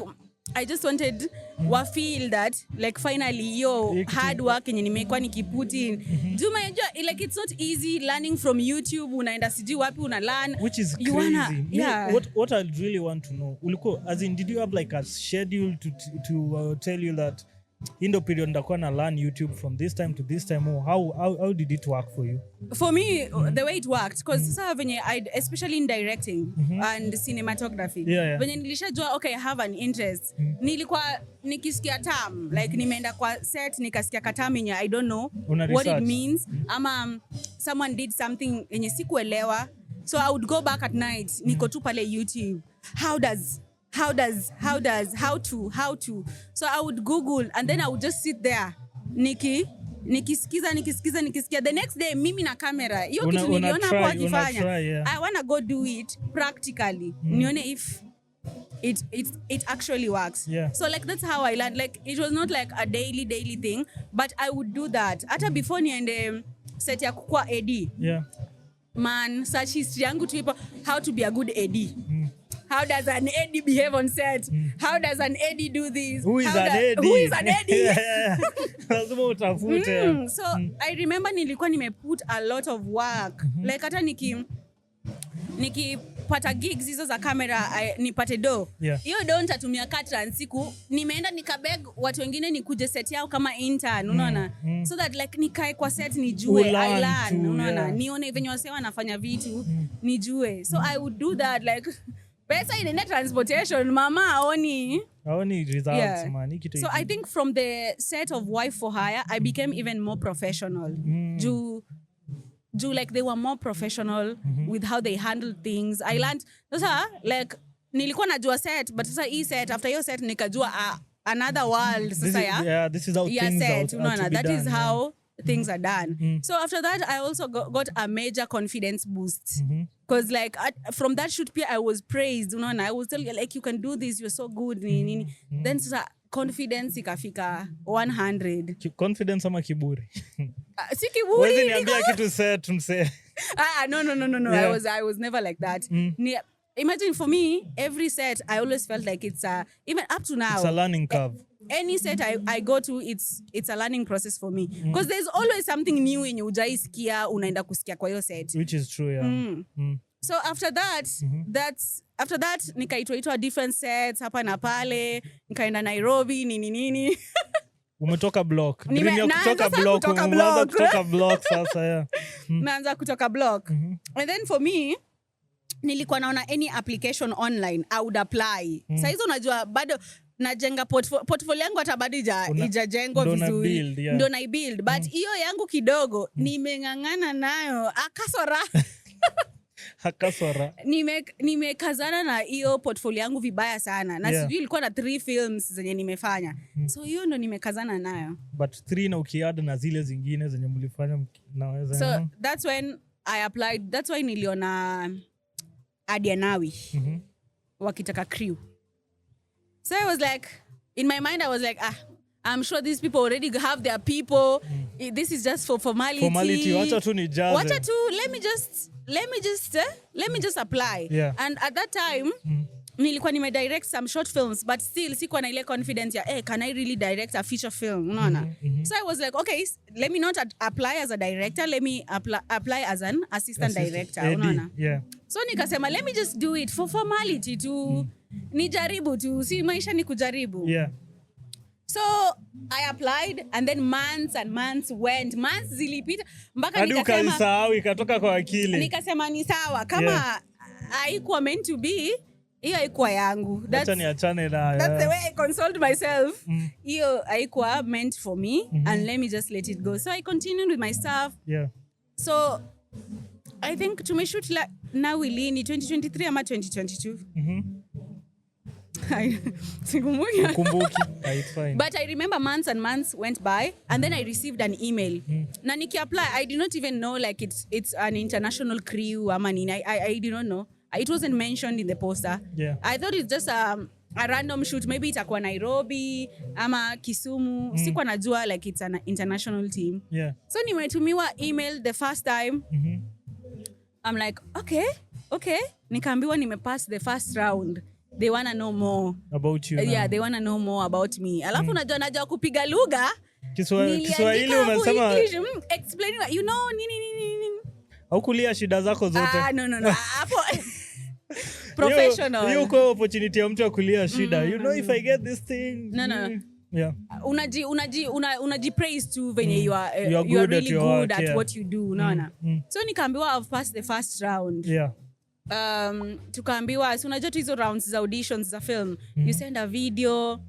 I just wanted wa feel that like finally hard work yenye nimekuwa nikiput in. Juma like it's not easy learning from YouTube, unaenda siji wapi una learn, which is crazy. What I really want to know, ulikuwa as in did you have like a schedule to tell you that in the period ndakuwa na learn YouTube from this time to this time, or how did it work for you? For me, the way it worked, because sasa venye especially in directing and cinematography, venye nilishajua okay I have an interest, nilikuwa nikisikia term like nimeenda kwa set nikasikia katam yenye I don't know what it means, ama someone did something yenye sikuelewa, so I would go back at night niko tu pale YouTube, how to, so I would Google and then I would just sit there nikisikiza the next day mimi na camera hiyo kitu niliona hapo akifanya I wanna go do it practically nione if it actually works. So like that's how I learned, like it was not like a daily thing, but I would do that hata before niende set ya kukua AD. Man, search history yangu tu ipo how to be a good AD. How does an AD behave on set? How does an AD do this? Who is an AD? Lazima utafute. So I remember nilikuwa nimeput a lot of work. Like hata nikipata gigs hizo za camera nipate do. Hiyo do nitatumia katran siku nimeenda nikabeg watu wengine nikuje set yao kama intern, unaona? So that like nikae kwa set nijue, I learn, unaona? Nione venye wase wanafanya vitu, nijue. So I would do that like pesa inaenda transportation, mama aoni results man. So I think from the set of Wife for Hire I became even more professional. Do like they were more professional with how they handled things. I learned sasa like nilikuwa najua set, but sasa hii set after your set nikajua another world sasa this is how things set, are that is how things are done. So after that I also got a major confidence boost, because like from that shoot I was praised, unaona, I was telling you like you can do this, you're so good then sasa confidence ikafika 100. Confidence ama kiburi? Si kiburi. Wewe niambia kitu set mse. No. I was never like that. Imagine for me every set I always felt like it's even up to now it's a learning curve. Any set I go to it's a learning process for me, because there's always something new yenye hujaisikia unaenda kusikia kwa hiyo set, which is true. So after that nikaitwa different sets hapa na pale, nikaenda Nairobi nini umetoka block kutoka block sasa naanza kutoka block. And then for me nilikuwa naona any application online I would apply. Sasa hizo unajua bado najenga portfolio yangu hata bado ijajengwa vizuri ndo na build but hiyo yangu kidogo nimeng'ang'ana nayo akasora nimekazana na hiyo portfolio yangu vibaya sana na sijui ilikuwa na 3 films zenye nimefanya so hiyo ndo nimekazana nayo but 3 na ukiadd na zile zingine zenye mlifanya naweza so that's when I applied that's why niliona Adianawi wakitaka crew so I was like in my mind I was like I'm sure these people already have their people this is just for formality wacha tu nijaze wacha tu let me just apply and at that time nilikuwa nimedirect some short films but still sikuwa na ile confidence ya can I really direct a feature film unaona so I was like okay let me not apply as a director let me apply as an assistant director unaona so nikasema let me just do it for formality tu nijaribu tu si maisha ni kujaribu so I applied and then months and months went months zilipita mpaka nikasema ukasahau ikatoka kwa akili nikasema ni sawa kama haikuwa meant to be hiyo haikuwa yangu that's the way I consoled myself hiyo haikuwa meant for me and let me just let it go so I continued with my stuff so I think tumeshoot now ni 2023 ama 2022 but I remember months and months went by and then I received an email na niki-apply I did not even know like it's an international crew ama nini I did not know it wasn't mentioned in the poster I thought it's just a random shoot maybe itakuwa Nairobi ama Kisumu sikuwa najua like it's an international team so nimetumiwa email the first time I'm like okay nikaambiwa nimepass the first round they want to know more about you they want to know more about me alafu najua kupiga lugha Kiswahili umesema explain you know nini au kulia shida zako zote no hapo professional hiyo kwa opportunity ya mtu akulia shida you know if I get this thing no unaji praise tu venye you are really good at what you do unaona so nikaambiwa I've passed the first round tukaambiwa si unajua tu hizo rounds za auditions za film you send a video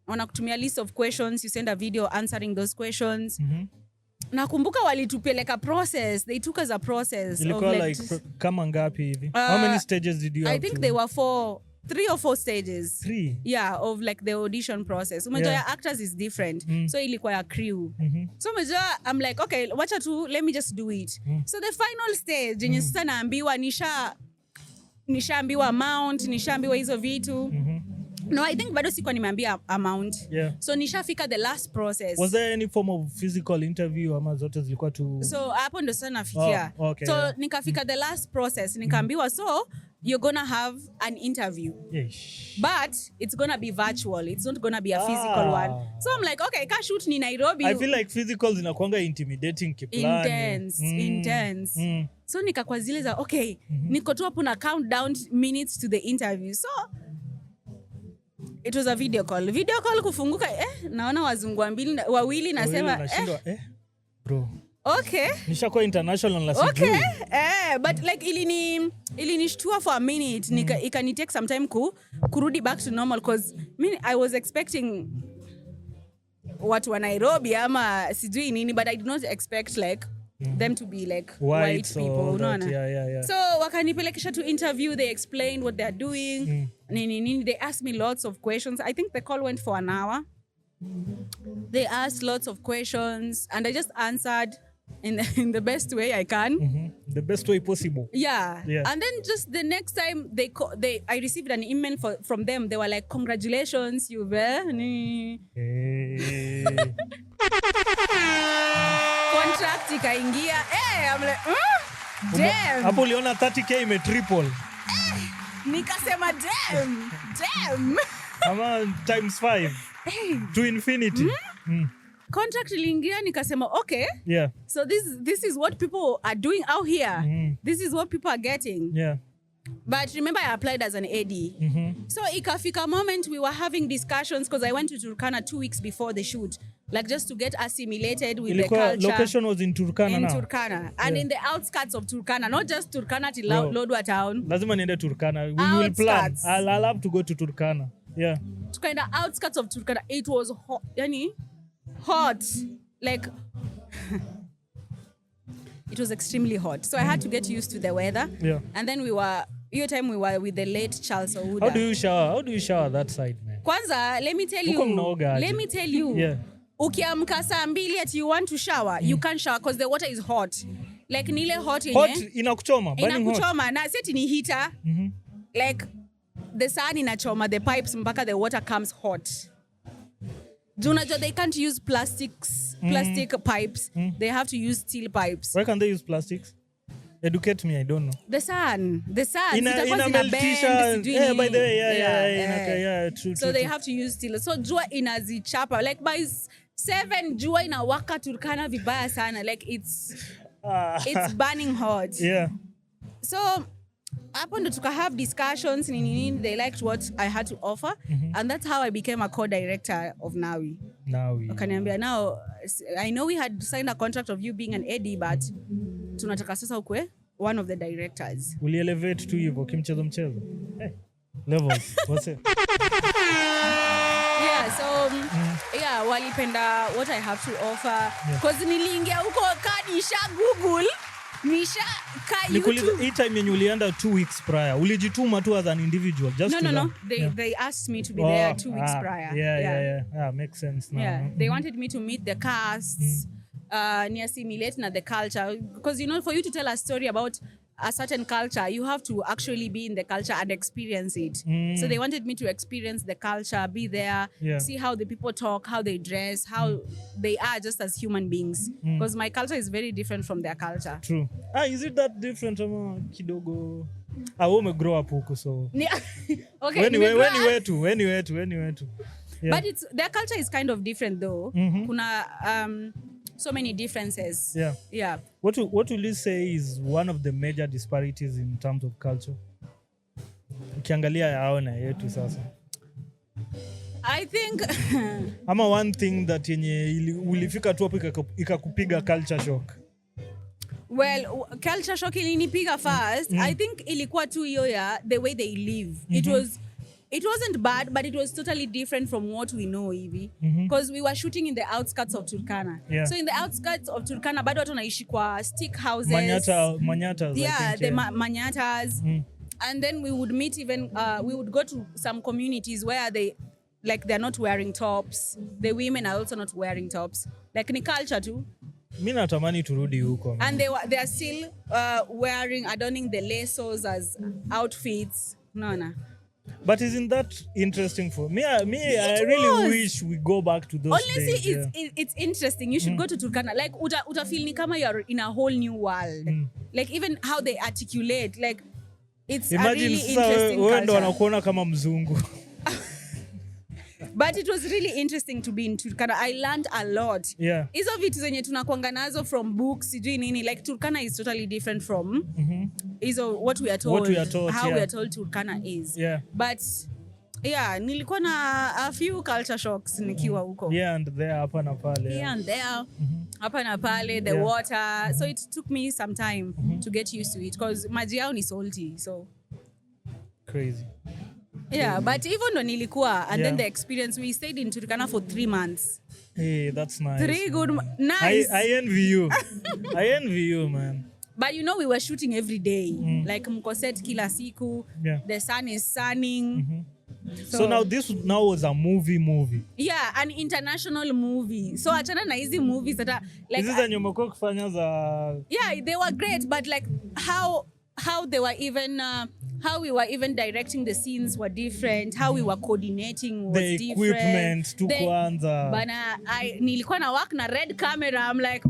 wanakutumia list of questions you send a video answering those questions nakumbuka walitupeleka process they took us a process ilikuwa of like kama ngapi hivi how many stages did you have I think they were 3 or 4 stages 3 of like the audition process umejua ya actors is different so ilikuwa ya crew so umejua I'm like okay wacha tu let me just do it so the final stage yenye sasa naambiwa nishaambiwa amount nishaambiwa hizo vitu no I think bado sikuwa nimeambia amount so nishafika the last process was there any form of physical interview ama zote zilikuwa tu so hapo ndo sana nafikia so nikafika the last process nikaambiwa so you're gonna have an interview but it's gonna be virtual it's not gonna be a physical one so I'm like okay ka shoot ni Nairobi I feel like physical zinakuanga intimidating kiplani intense so nikakwa zile za okay niko tu hapo na countdown minutes to the interview so it was a video call kufunguka naona wazungu wawili nasema bro okay nishakuwa international la okay but like ilinishtua for a minute ikani take some time kurudi back to normal cause I was expecting watu wa Nairobi ama sijui nini but I did not expect like them to be like white people unaona so wakanipelekesha to interview they explained what they are doing nini they asked me lots of questions I think the call went for an hour they asked lots of questions and I just answered in the best way I can the best way possible and then just the next time I received an email from them they were like congratulations you've contract ikaingia I'm like damn hapo uliona 30k ime triple nikasema damn ama times 5 to infinity contract iliingia nikasema okay so this is what people are doing out here this is what people are getting but remember I applied as an AD so ikafika moment we were having discussions because I went to Turkana 2 weeks before the shoot like just to get assimilated with the culture location was in Turkana Turkana and in the outskirts of Turkana not just Turkana till Lodwar town lazima niende Turkana we will plan I'll have to go to Turkana Yeah. Tukaenda outskirts of Turkana. It was hot. Yani, hot. Like, it was extremely hot. So I had to get used to the weather. Yeah. And then your time we were with the late Charles Ouda. How do you shower that side, man? Kwanza, let me tell Huko mnaoga aje? you. Yeah. Ukiamka saa 2 ati you want to shower, you can't shower because the water is hot. Like nile hot yenye. Hot inakuchoma, burning hot. Inakuchoma na seti ni heater. Like the sun inachoma the pipes mpaka the water comes hot. Junajua they can't use plastic pipes. They have to use steel pipes. Why can't they use plastics? Educate me, I don't know. The sun. Ina meltisha. Yeah, by the way, yeah, true. So they have to use steel. So jua inazichapa. Like by 7 jua inawaka Turkana vibaya sana. Like it's burning hot. Yeah. So hapo ndo tuka have discussions nini. They liked what I had to offer, and that's how I became a co-director of Nawi. Wakaniambia, now I know we had signed a contract of you being an AD, but tunataka sasa ukwe one of the directors. Uli elevate tu hivyo kimchezo mchezo. Hey. Levels. What's it? Yeah, so yeah, walipenda what I have to offer. Because niliingia huko kadisha Google. Nisha YouTube. Each time yenye ulienda 2 weeks prior, ulijituma tu as an individual just No. They asked me to be there 2 weeks prior. Yeah, makes sense now. Yeah, they wanted me to meet the casts, ni assimilate na the culture, because you know, for you to tell a story about a certain culture, you have to actually be in the culture and experience it. So they wanted me to experience the culture, be there, see how the people talk, how they dress, how they are just as human beings. Because my culture is very different from their culture. True. Is it that different ama kidogo? Wewe grow up huko so. Okay. Anyway to. Yeah. But their culture is kind of different though. Kuna so many differences. Yeah. What will you say is one of the major disparities in terms of culture? Ukiangalia yao na yetu sasa. I think ama one thing that yenye ulifika tu hapo ikakupiga culture shock. Well, culture shock ilinipiga first. I think ilikuwa tu hiyo ya the way they live. It wasn't bad, but it was totally different from what we know hivi. Because we were shooting in the outskirts of Turkana. Yeah. So in the outskirts of Turkana, bado watu wanaishi kwa stick houses. Manyatas. Yeah, the manyatas. And then we would meet even, we would go to some communities where they're not wearing tops. The women are also not wearing tops. Like ni culture too. Mimi natamani turudi huko. And they are still adorning the lasos as outfits. No. But isn't that interesting for me? I really wish we go back to those days. Honestly, it's interesting. You should go to Turkana. Like, uta feel ni kama you're in a whole new world. Like, even how they articulate. Like, it's a really interesting culture. Ndo wanakuona kama mzungu. But it was really interesting to be in Turkana. I learned a lot. Yeah. Hizo vitu zenye tunakuanga nazo from books, sijui nini. Like, Turkana is totally different from what we are told. How we are told Turkana is. Yeah. But yeah, nilikuwa na a few culture shocks nikiwa huko. Yeah, and there, hapa na pale. Yeah, and there, hapa na pale, the water. So it took me some time to get used to it because maji yao ni salty. So crazy. Yeah, but even ndo nilikuwa, and then the experience, we stayed in Turkana for 3 months. Hey, that's nice. 3 good nice. I envy you. I envy you, man. But you know, we were shooting every day. Like mko set kila siku. Yeah. The sun is sunning. So now this was a movie. Yeah, an international movie. So achana na hizi movies that are like this is zenye umekuwa kufanya za. Yeah, they were great, but like how they were even how we were even directing the scenes were different. How we were coordinating was different. The equipment tu kwanza. Bana, nilikuwa na work na red camera. I'm like,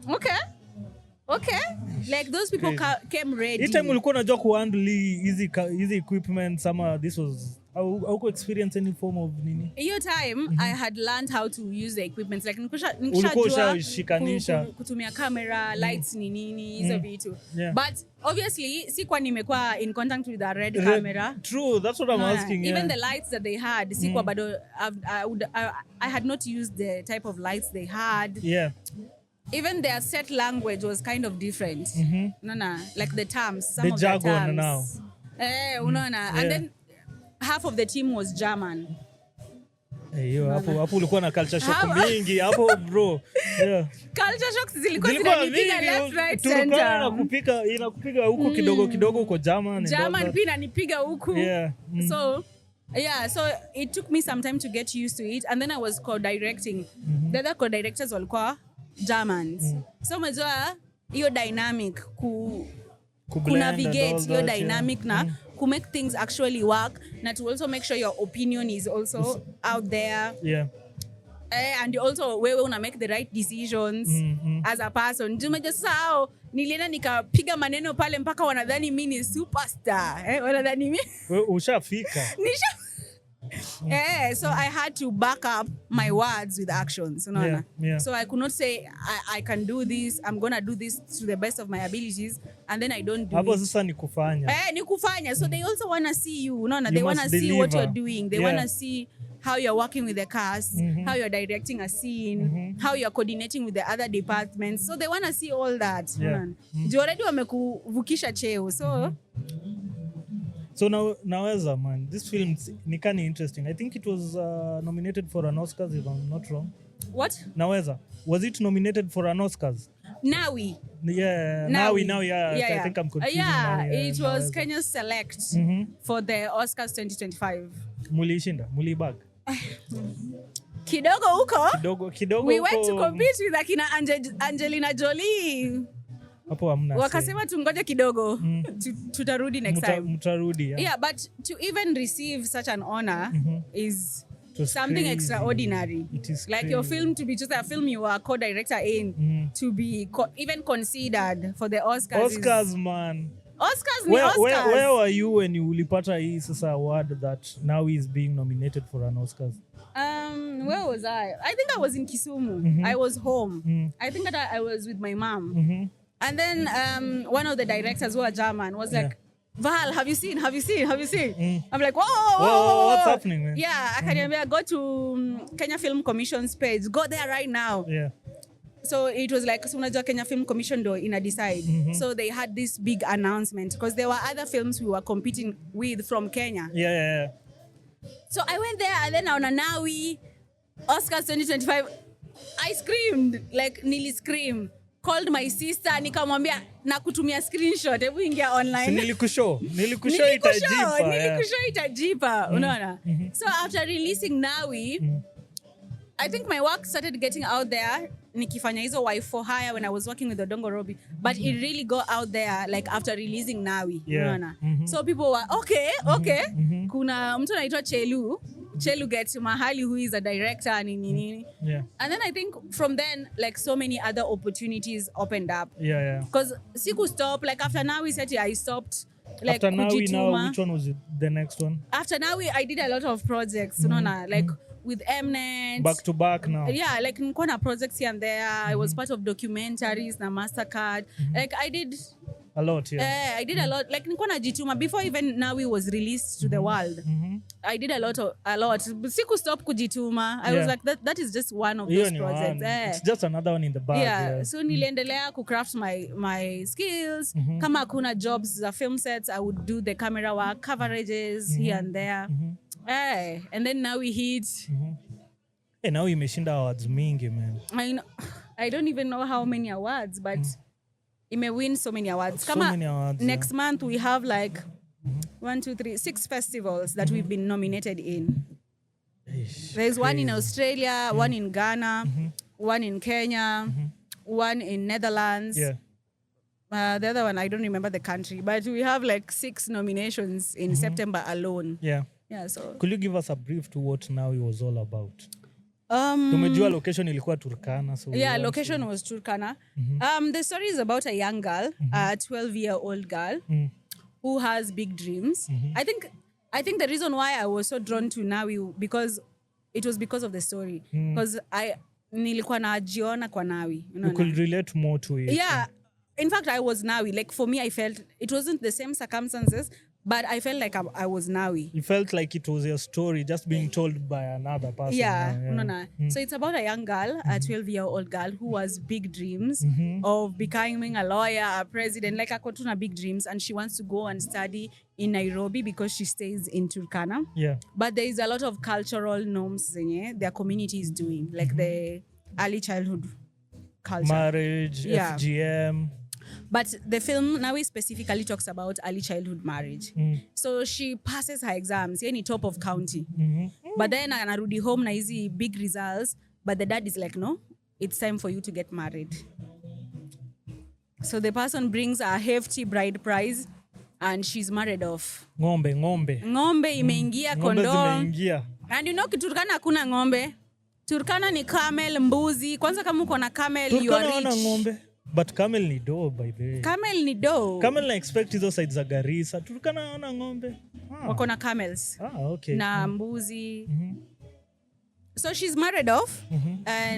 okay. Like those people came ready. Each time ulikuwa unajua kuhandle hizi equipment, this was how experience any form of nini? Your time I had learned how to use the equipment, like nikishajua shikanisha kutumia camera, lights ni nini hizo vitu. But obviously sikuwa nimekuwa in contact with a red camera. True, that's what I'm asking. Even the lights that they had, sikuwa bado I had not used the type of lights they had. Yeah. Even their set language was kind of different. Like the terms, some the of jargon the terms. now. Unaona. And then half of the team was German. Hiyo hapo ulikuwa na culture shock mingi hapo bro. Yeah. Culture shocks zilikuwa zinanipiga left right center. Inakupiga huko kidogo huko German pia inanipiga huko. Yeah. So it took me some time to get used to it, and then I was co-directing. The other co-directors walikuwa Germans. So umejua hiyo dynamic ku navigate your dynamic na to make things actually work, na to also make sure your opinion is also out there. Yeah. And also wewe una make the right decisions as a person. Jumeja sao nilienda nikapiga maneno pale mpaka wanadhani mimi ni superstar. Wanadhani mimi ushafika. So I had to back up my words with actions, you know. Yeah. So I could not say I can do this, I'm gonna do this to the best of my abilities, and then I don't do hapo it. Sasa ni kufanya. So they also want to see you, they want to see what you're doing. They want to see how you're working with the cast, how you're directing a scene, how you're coordinating with the other departments. So they want to see all that. You already wamekuvukisha cheo. So naweza man, this film ni kani interesting. I think it was nominated for an Oscars if I'm not wrong. What? Naweza. Was it nominated for an Oscars? Nawi. Yeah, Nawi. I think I'm confusing. It was Kenya's select for the Oscars 2025. Mulishinda, mulibag. Kidogo huko. We went to compete with akina Angelina Jolie. Hapo hamna. Wakasema tungoje kidogo. Tutarudi next time. Mutarudi. Yeah, but to even receive such an honor is something crazy. Extraordinary. It is like crazy. Your film to be just a film you are co-director in to be even considered for the Oscars. Oscars man. Oscars. Where were you when you ulipata hii sasa award that now is being nominated for an Oscars? Where was I? I think I was in Kisumu. I was home. I think that I was with my mom. And then one of the directors who are German was like, Val, have you seen? I'm like, whoa, what's happening, man? Yeah, I go to Kenya Film Commission's page. Go there right now. Yeah. So it was like, unajua Kenya Film Commission do ina decide. So they had this big announcement because there were other films we were competing with from Kenya. Yeah. So I went there and then on Nawi, Oscars 2025, I screamed, like nili scream. Called my sister, nikamwambia nakutumia screenshot, hebu ingia online. Nilikushow itajipa, unaona. So after releasing Nawi, I think my work started getting out there. Nikifanya hizo wife for hire when I was working with Odongo Robi, but it really got out there like after releasing Nawi, unaona. So people were okay. Kuna mtu anaitwa Cheluget mahali who is a director nini. Yeah. And then I think from then like so many other opportunities opened up. Yeah. Because siku stop like after Nawi said I stopped like after kujituma. Now which one was it, the next one? After Nawi I did a lot of projects, unaona, like with Mnet. Back to back now. Yeah, like nilikuwa na projects here and there. I was part of documentaries na Mastercard. Like I did a lot, yeah. I did a lot. Like nilikuwa najituma before even Nawi was released to the world. I did a lot. Siku stop kujituma. I was like that is just one of those projects. It's just another one in the bag. Yeah. So niliendelea ku craft my skills. Kama kuna jobs za film sets, I would do the camera work, coverages here and there. And then now we hit. Now imeshinda awards mingi, man. I don't even know how many awards, but it may win so many awards. Many awards, next month we have like 6 festivals that we've been nominated in. There's one in Australia, one in Ghana, one in Kenya, one in Netherlands. Yeah. The other one, I don't remember the country, but we have like 6 nominations in September alone. Yeah. So could you give us a brief to what now it was all about? Tumejua location ilikuwa Turkana. So location was Turkana. The story is about a young girl, a 12-year-old girl who has big dreams. I think the reason why I was so drawn to Nawi because of the story. Because nilikuwa najiona kwa Nawi. You could relate more to it. Yeah. In fact, I was Nawi. Like for me, I felt it wasn't the same circumstances, but I felt like I was Nawi. You felt like it was your story just being told by another person. Yeah. No. So it's about a young girl, a 12-year-old girl who has big dreams of becoming a lawyer, a president, like akotuna big dreams, and she wants to go and study in Nairobi because she stays in Turkana. Yeah. But there is a lot of cultural norms their community is doing, like the early childhood culture. Marriage, Yeah. FGM. But the film now specifically talks about early childhood marriage. So she passes her exams, yani top of county. But then anarudi home na hizi big results, but the dad is like, no, it's time for you to get married. So the person brings a hefty bride price and she's married off. Ng'ombe. Ng'ombe imeingia Ng'ombe kondoo. zimeingia. And you know Turkana hakuna ng'ombe. Turkana ni camel, mbuzi. Kwanza kama uko na camel, you are Turkana wana rich. ng'ombe. But camel ni do, by the way. Camel ni do. Camel na expect hizo sides za Garissa. Turkana wana ng'ombe. Wako na camels. Okay. Na mbuzi. So she's married off,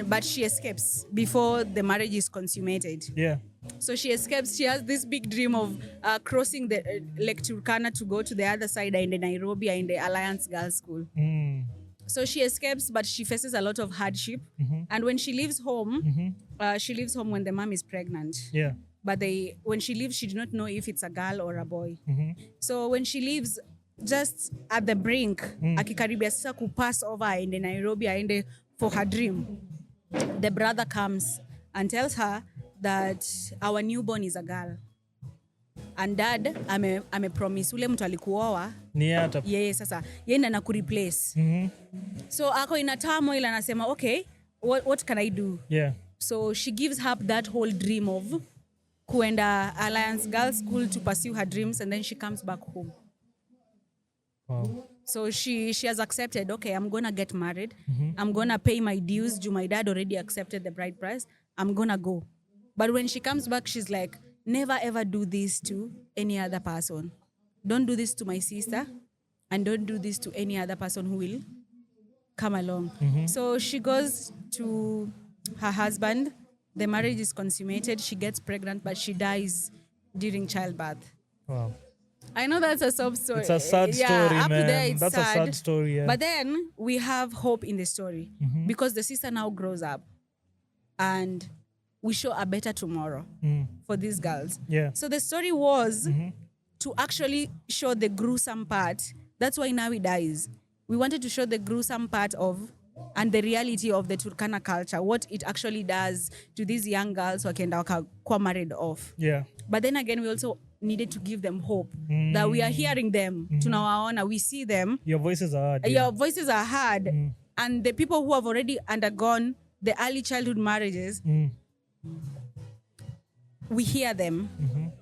but she escapes before the marriage is consummated. Yeah. So she escapes. She has this big dream of crossing the Lake Turkana to go to the other side in the Nairobi in the Alliance Girls School. So she escapes, but she faces a lot of hardship. And when she leaves home, she leaves home when the mom is pregnant. Yeah. But when she leaves, she did not know if it's a girl or a boy. So when she leaves, just at the brink, akikaribia sasa kupass over in the Nairobi aende for her dream, the brother comes and tells her that our newborn is a girl. And dad ame promise ule mtu alikuoa Ni hata. yeye sasa yeye ndo anakureplace. So ako ina turmoil anasema okay, what can I do? Yeah. So she gives up that whole dream of kuenda Alliance Girls School to pursue her dreams, and then she comes back home. Wow. So she has accepted, okay, I'm going to get married. I'm going to pay my dues. My dad already accepted the bride price. I'm going to go. But when she comes back, she's like, never ever do this to any other person. Don't do this to my sister, and don't do this to any other person who will come along. So she goes to her husband. The marriage is consummated. She gets pregnant, but she dies during childbirth. Wow. I know that's a sob story. It's a sad story, up man. to there it's That's sad. a sad story, yeah. But then we have hope in the story because the sister now grows up and we show a better tomorrow for these girls. Yeah. So the story was to actually show the gruesome part. That's why now he dies. We wanted to show the gruesome part of and the reality of the Turkana culture, what it actually does to these young girls who are married off. Yeah. But then again, we also needed to give them hope that we are hearing them. Tunawaona, we see them. Your voices are heard. Your voices are heard. And the people who have already undergone the early childhood marriages, we hear them.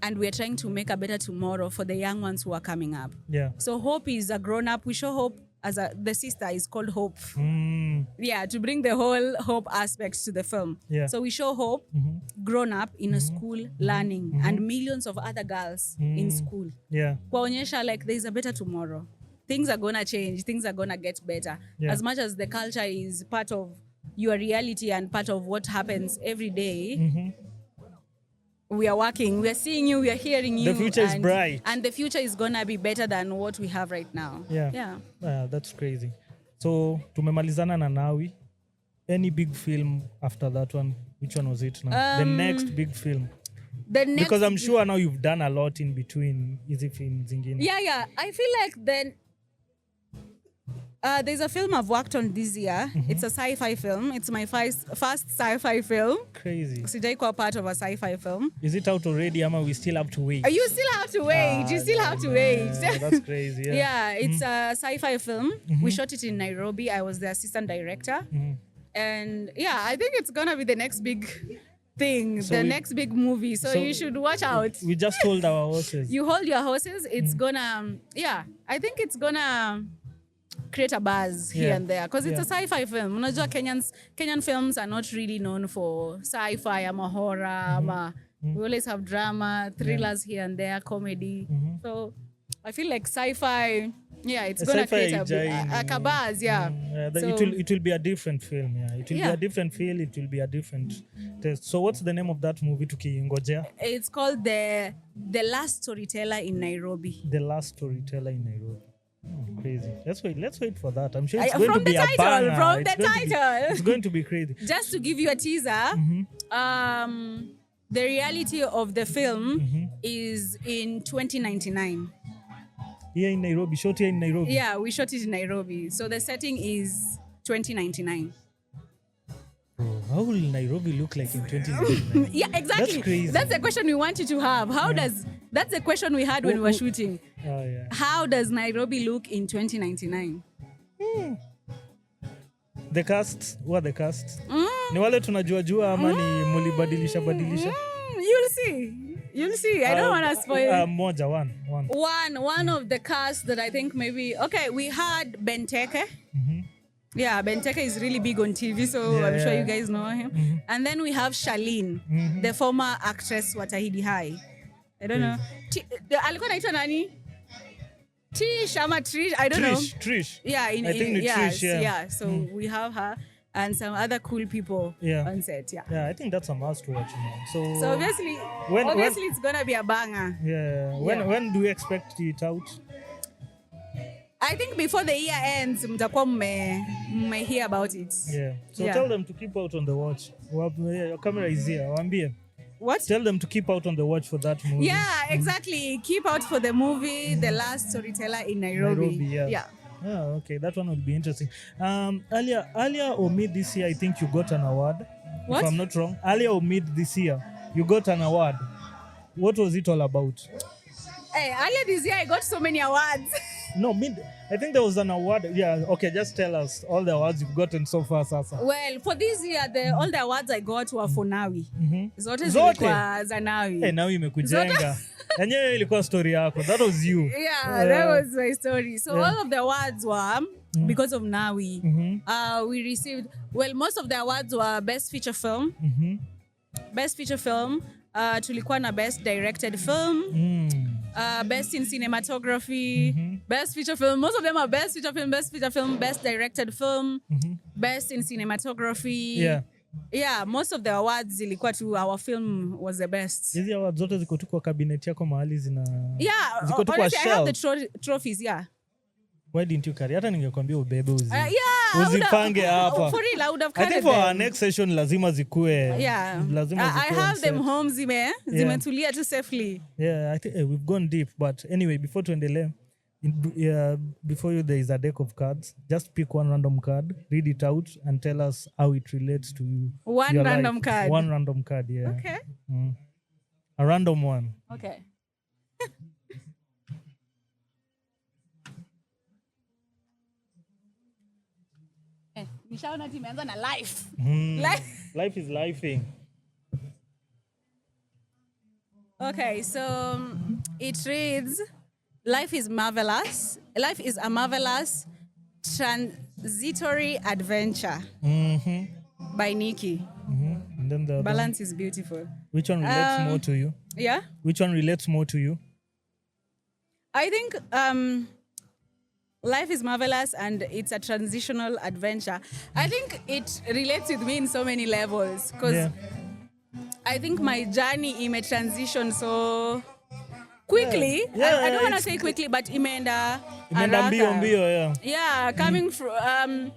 And we're trying to make a better tomorrow for the young ones who are coming up. Yeah. So Hope is a grown-up. We show Hope as the sister is called Hope. Yeah, to bring the whole Hope aspects to the film. Yeah. So we show Hope grown up in a school learning and millions of other girls in school. Yeah. Kwaonyesha like there's a better tomorrow. Things are gonna change. Things are gonna get better. Yeah. As much as the culture is part of your reality and part of what happens every day, we are working, we are seeing you, we are hearing you. The future is bright. And the future is gonna be better than what we have right now. Yeah. That's crazy. So, tumemalizana na Nawi. Any big film after that one? Which one was it now? The next big film. The next, because I'm sure now you've done a lot in between easy films zingine. Yeah. I feel like then there's a film I've worked on this year. It's a sci-fi film. It's my first sci-fi film. Crazy. Sijai kuwa part of a sci-fi film. Is it out already, Ama? We still have to wait. You still have to wait. You still have to wait. That's crazy. Yeah. Yeah, it's a sci-fi film. We shot it in Nairobi. I was the assistant director. And yeah, I think it's gonna be the next big thing, So next big movie. So you should watch out. We just hold our horses. You hold your horses. It's gonna, I think it's gonna create a buzz here and there because it's a sci-fi film. Unajua Kenyan films are not really known for sci-fi ama horror ama we always have drama, thrillers here and there, comedy. So I feel like sci-fi Yeah, it's A gonna sci-fi create a haijai kabaz, yeah. So, it will be a different film, yeah. It will be Yeah. a different feel, it will be a different taste. So what's the name of that movie tukiingojea? it's called the Last Storyteller in Nairobi. The Last Storyteller in Nairobi. Oh, crazy. Let's wait for that. I'm sure it's I- going to from be the a title, banger. from It's the going to be- title. it's going to be crazy. Just to give you a teaser, the reality of the film is in 2099. Here in Nairobi, shot here in Nairobi. Yeah, we shot it in Nairobi. So the setting is 2099. Bro, how will Nairobi look like in 2099? Yeah, exactly. That's crazy. That's the question we want you to have. That's the question we had when we were shooting. Oh, yeah. How does Nairobi look in 2099? The cast, who are the cast? Ni wale tunajua ama ni mulibadilisha? You'll see. I don't want to spoil. Moja, one. One of the cast that I think maybe we had Benteke. Yeah, Benteke is really big on TV, so Yeah, I'm sure yeah. you guys know him. And then we have Charlene, the former actress Watahidi High. I don't know. Alikuwa anaitwa nani? Tish ama Trish, I don't know. Trish. Yeah, I think it's yes, Trish, yeah. So we have her and some other cool people on set. Yeah. Yeah, I think that's a must to watch now. So obviously, When- it's gonna be a banger. Yeah. When do we expect it out? I think before the year ends, mtakuwa mme hear about it. Yeah. So Yeah. tell them to keep out on the watch. Your camera is here. Waambie. What? Tell them to keep out on the watch for that movie. Yeah, exactly. Keep out for the movie, The Last Storyteller in Nairobi. Yeah. Oh, okay. That one will be interesting. Earlier or mid this year, I think you got an award. What? If I'm not wrong. Earlier or mid this year, you got an award. What was it all about? Hey, earlier this year I got so many awards. No, I think there was an award. Yeah, okay, just tell us all the awards you've gotten so far, Sasa. Well, for this year, all the awards I got were for Nawi. Zote Zote? zilikuwa za Nawi. Hey, now imekujenga. Yenyewe ilikuwa story yako. That was you. Yeah, that was my story. So all of the awards were because of Nawi. We received, most of the awards were Best Feature Film. Best Feature Film. Tulikuwa na Best Directed Film. Best in Cinematography. Best Feature Film. Most of them are Best Feature Film, Best Feature Film, Best Directed Film, Best in Cinematography. Yeah, most of the awards zilikuwa tu our film was the best. Hizi awards zote ziko tu kwa cabinet yako mahali zina. Yeah, ziko tu kwa honestly, I have shelf. the trophies, yeah. Why didn't you carry? Hata ningekwambia ubebe Yeah, I would uzipange have- hapa. For real, I would have I think carried for our them. next session lazima zikue. Yeah, Lazima I zikue on have them set. home zimetulia tu safely. Yeah, I think we've gone deep, but anyway, before tuendelee, before you there is a deck of cards. Just pick one random card, read it out, and tell us how it relates to you. One your random life. card. One random card, yeah. Okay. A random one. Okay. Nishaona timeanza na life. Life is lifing. Okay, so it reads, Life is marvelous. Life is a marvelous transitory adventure by Nikki. And then the other one. Balance is beautiful. Which one relates more to you? Yeah? Which one relates more to you? I think life is marvelous and it's a transitional adventure. I think it relates with me in so many levels because I think my journey ime transition so quickly. Yeah, I don't want to say quickly, but imeenda mbio, yeah. Yeah, coming from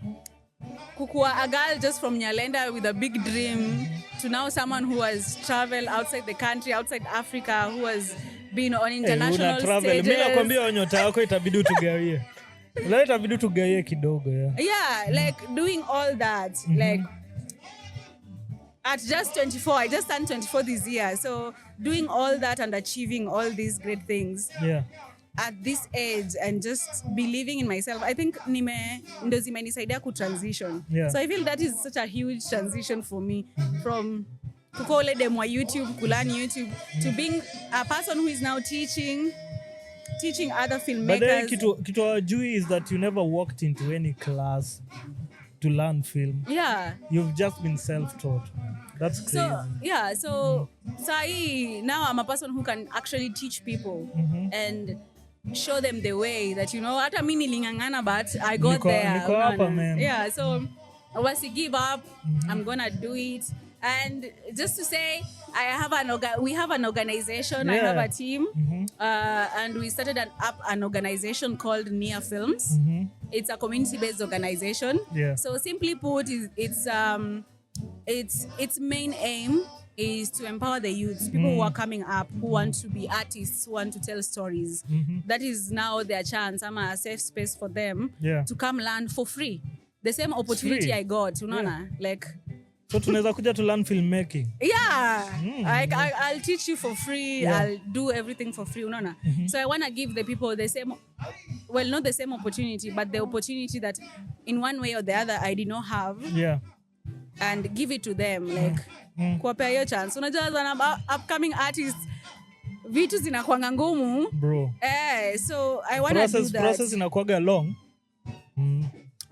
kukua a girl just from Nyalenda with a big dream to now someone who has traveled outside the country, outside Africa, who has been on international stages. Mimi nakwambia nyota yako itabidi utugawie. Leo itabidi tugawie kidogo, yeah. Yeah, like doing all that, like at just 24, I just turned 24 this year. So doing all that and achieving all these great things at this age and just believing in myself, I think ndo zimenisaidia transition. So I feel that is such a huge transition for me from kukole demwa YouTube, kulani YouTube, to being a person who is now teaching other filmmakers. But then kitu hawajui is that you never walked into any class to learn film. Yeah. You've just been self-taught. That's crazy. So now I'm a person who can actually teach people. And show them the way that, hata mi nilingangana, but I got there. Niko hapa, man. Yeah, so once you give up, I'm gonna do it. And just to say, we have an organization. I have a team, and we started an organization called Nia Films. It's a community-based organization. Yeah. So simply put, its main aim is to empower the youth, people who are coming up, who want to be artists, who want to tell stories. That is now their chance. I'm a safe space for them to come learn for free. The same opportunity I got, like. So tunaweza kuja to learn filmmaking. Yeah, I'll teach you for free. Yeah. I'll do everything for free. So I want to give the people the same, well, not the same opportunity, but the opportunity that in one way or the other I did not have. Yeah. And give it to them, like kuwapea hiyo chance. Unajua wana upcoming artists, vitu zinakuanga ngumu. Bro. So I want to do that. Process inakuanga long.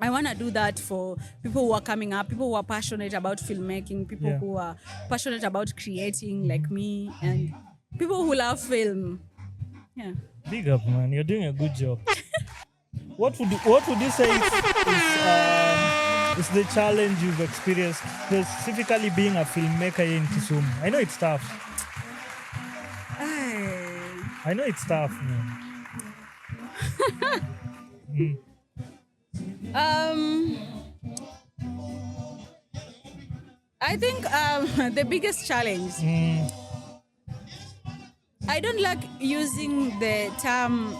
I want to do that for people who are coming up, people who are passionate about filmmaking, people who are passionate about creating like me, and people who love film. Yeah. Big up, man. You're doing a good job. What would you say is the challenge you've experienced, specifically being a filmmaker here in Kisumu? I know it's tough. I know it's tough, man. I think the biggest challenge, I don't like using the term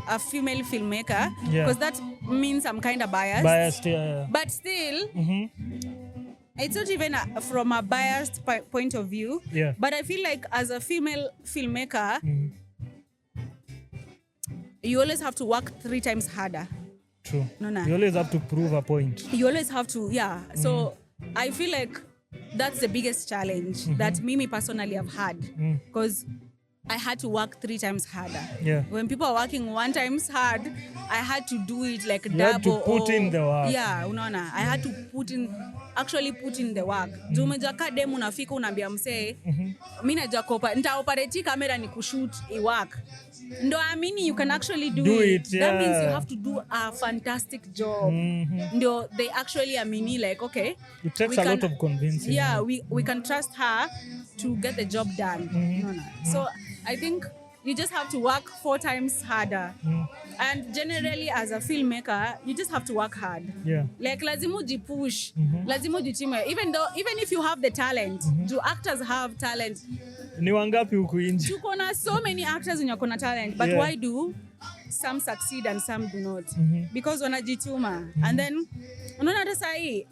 a female filmmaker because that means I'm kind of biased. Yeah. But still, it's not even from a biased point of view. Yeah. But I feel like as a female filmmaker, you always have to work 3 times harder. True. No. You always have to prove a point. You always have to, So I feel like that's the biggest challenge that me personally have had, because I had to work 3 times harder. Yeah. When people are working 1 times hard, I had to do it like you double. Had to put in the work. Yeah, unaona. I had to put in the work. Juu umejua ka demu unafika unaambia msee, mimi najua nitaoperate kamera ni kushoot i work. Ndo amini you can actually do it. Yeah. That means you have to do a fantastic job. Ndo they actually amini like, okay. It takes a lot of convincing. Yeah, we can trust her to get the job done. So I think you just have to work 4 times harder. And generally as a filmmaker, you just have to work hard. Yeah. Like lazima ujipush, lazima ujichime. Even if you have the talent, do actors have talent? Ni wangapi huku nje? Tuko na so many actors wenye wako na talent, but why do some succeed and some do not? Because wanajituma. And then unaona hata sahi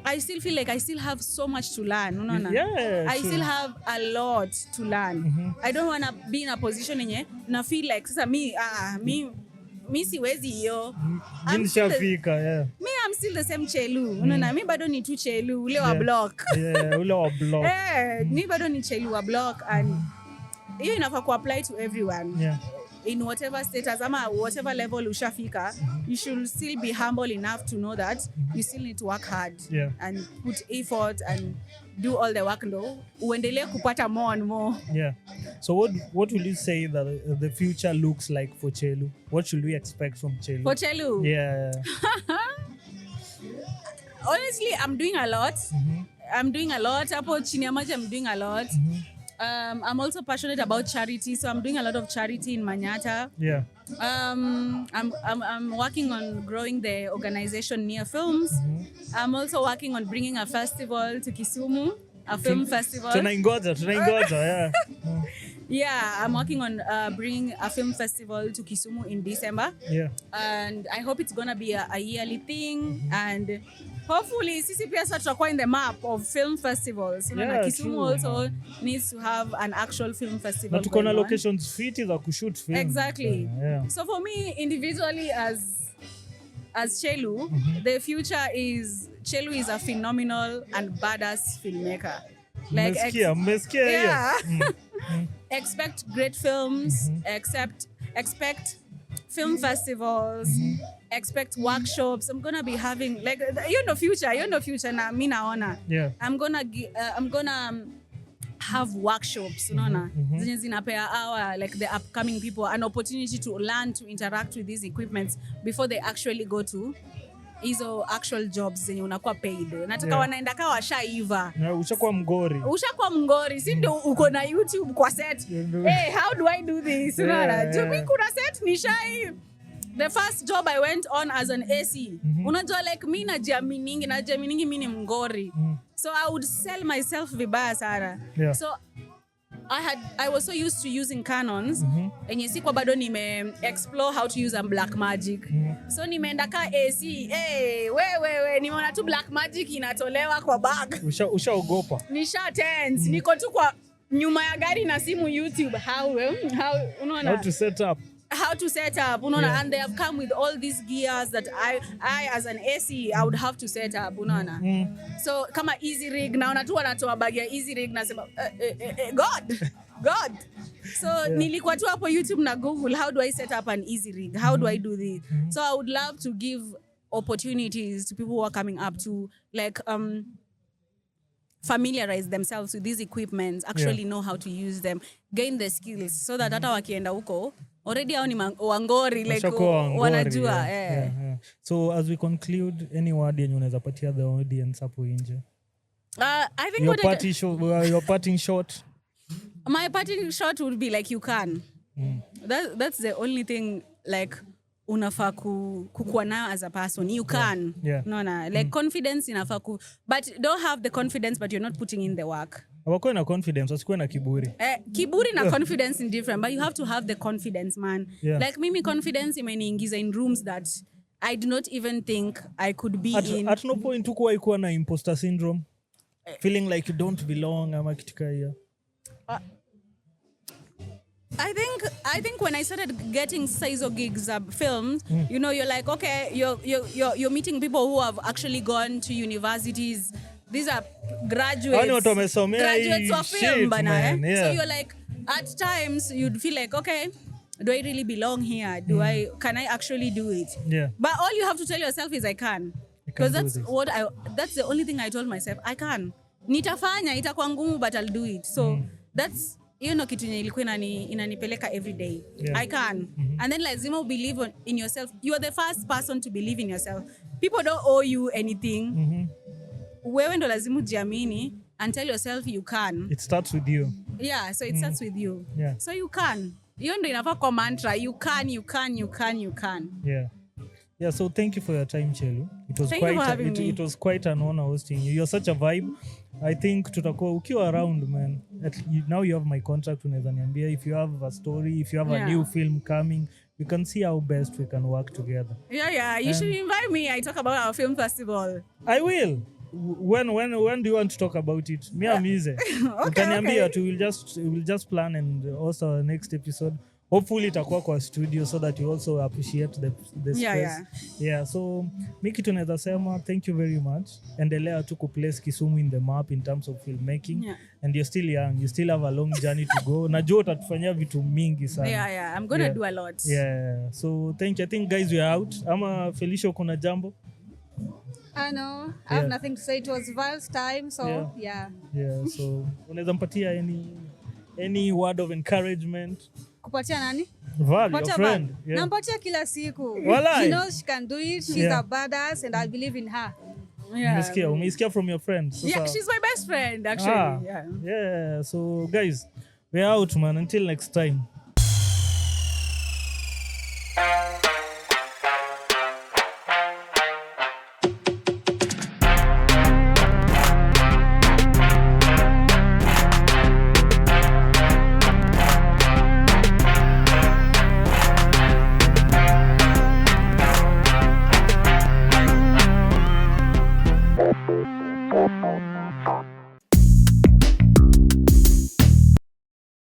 I still feel like I still have so much to learn. Yeah, I still have a lot to learn. I don't want to be in a position yenye na feel like sasa mi siwezi hiyo. Nishafika, Me I'm still the same Chelu. Unaona mi bado ni tu Chelu ule wa block. Yeah, ule wa block. Mi bado ni Chelu wa block, and hiyo inafaa ku apply to everyone. Yeah. In whatever status ama whatever level ushafika, you should still be humble enough to know that you still need to work hard and put effort and do all the work ndo uendelee kupata more and more. Yeah. So what will you say that the future looks like for Chelu? What should we expect from Chelu? For Chelu? Yeah. Honestly, I'm doing a lot. Hapo chini ya maji I'm doing a lot. I'm also passionate about charity, so I'm doing a lot of charity in Manyata. Yeah. I'm working on growing the organization Nia Films. I'm also working on bringing a festival to Kisumu, a film festival. Tunaingoja, yeah. Yeah, I'm working on bringing a film festival to Kisumu in December. Yeah. And I hope it's gonna be a yearly thing, and hopefully sisi pia sasa tutakuwa in the map of film festivals. Kisumu also needs to have an actual film festival. Na tuko na locations fiti za kushoot film. Exactly. So for me individually as Chelu, the future is Chelu is a phenomenal and badass filmmaker. Like Meskia. Expect great films, expect film festivals, expect workshops. I'm gonna be having future na mi naona. Yeah. I'm gonna have workshops, unaona, zenye zinapea our like the upcoming people an opportunity to learn to interact with these equipments before they actually go to hizo actual jobs zenye unakuwa paid. Nataka wanaenda kawa washaiva. Ushakuwa mngori, si ndio uko na YouTube kwa set. Hey, how do I do this? Unaona, mimi kuna set nishai. The first job I went on as an AC. Unajua like mimi najiaminingi mimi ni mngori. So I would sell myself vibaya sana. So I was so used to using Canons enye sikuwa bado nime explore how to use a black magic. So nimeenda ka AC, wewe nimeona tu black magic inatolewa kwa bag. Ushaogopa. Nisha tense, niko tu kwa nyuma ya gari na simu YouTube how unaona how to set up unaona, and they have come with all these gears that I as an AC I would have to set up unaona. So kama easy rig naona tu wanatoa bag ya easy rig nasema God. So nilikuwa tu hapo YouTube na Google how do I set up an easy rig, how do I do this. So I would love to give opportunities to people who are coming up to like familiarize themselves with these equipments, actually know how to use them, gain the skills so that hata wakienda huko already hao ni wangori like wanajua. So as we conclude, any word yenye unaweza patia the audience hapo nje? I think your parting shot. My parting shot would be like you can. That's the only thing like unafaa kukuwa nayo as a person. You can. No, like confidence inafaa but don't have the confidence but you're not putting in the work. Wakuwe na confidence, wasikuwe na kiburi. Kiburi na confidence is different, but you have to have the confidence, man. Like mimi confidence imeniingiza in rooms that I do not even think I could be in. At no point tukuwa ikuwa na imposter syndrome. Feeling like you don't belong ama kitu kama hiyo. I think when I started getting sizo gigs films, you know, you're like, okay, you're meeting people who have actually gone to universities. These are graduates of film, man. So you're like, at times you'd feel like, okay, do I really belong here? Can I actually do it? But all you have to tell yourself is I can. Because that's the only thing I told myself. I can. Nitafanya, itakuwa ngumu, but I'll do it. So that's kitu yenye ilikuwa inanipeleka every day. I can. And then lazima believe in yourself. You are the first person to believe in yourself. People don't owe you anything. Wewe ndo lazima ujiamini and tell yourself you can. It starts with you. Yeah, so it starts with you. So you can. Hiyo ndo inafaa kwa mantra. You can. Yeah, so thank you for your time, Chelu. It was quite an honor hosting you. You're such a vibe. I think tutakuwa ukiwa around, man. Now you have my contact, unaweza niambia if you have a story, if you have a new film coming, we can see how best we can work together. You should invite me. I talk about our film festival. I will. When do you want to talk about it? Me I'm easy. Utaniambia tu, we'll just plan and also our next episode. Hopefully itakuwa kwa studio so that you also appreciate the space. So Miki tunaweza sema thank you very much. Endelea tu kuplace Kisumu in the map in terms of filmmaking. And you're still young. You still have a long journey to go. Najua utatufanyia vitu mingi sana. I'm going to do a lot. So thank you. I think guys we are out. Ama Felicia kuna jambo? I know. I have nothing to say. It was Val's time, so So unaweza mpatia any word of encouragement? Kupatia nani? Val, your friend. Nampatia kila siku. She knows she can do it. She's a badass and I believe in her. Umesikia from your friend. So she's my best friend actually. So guys, we're out, man. Until next time. Oh.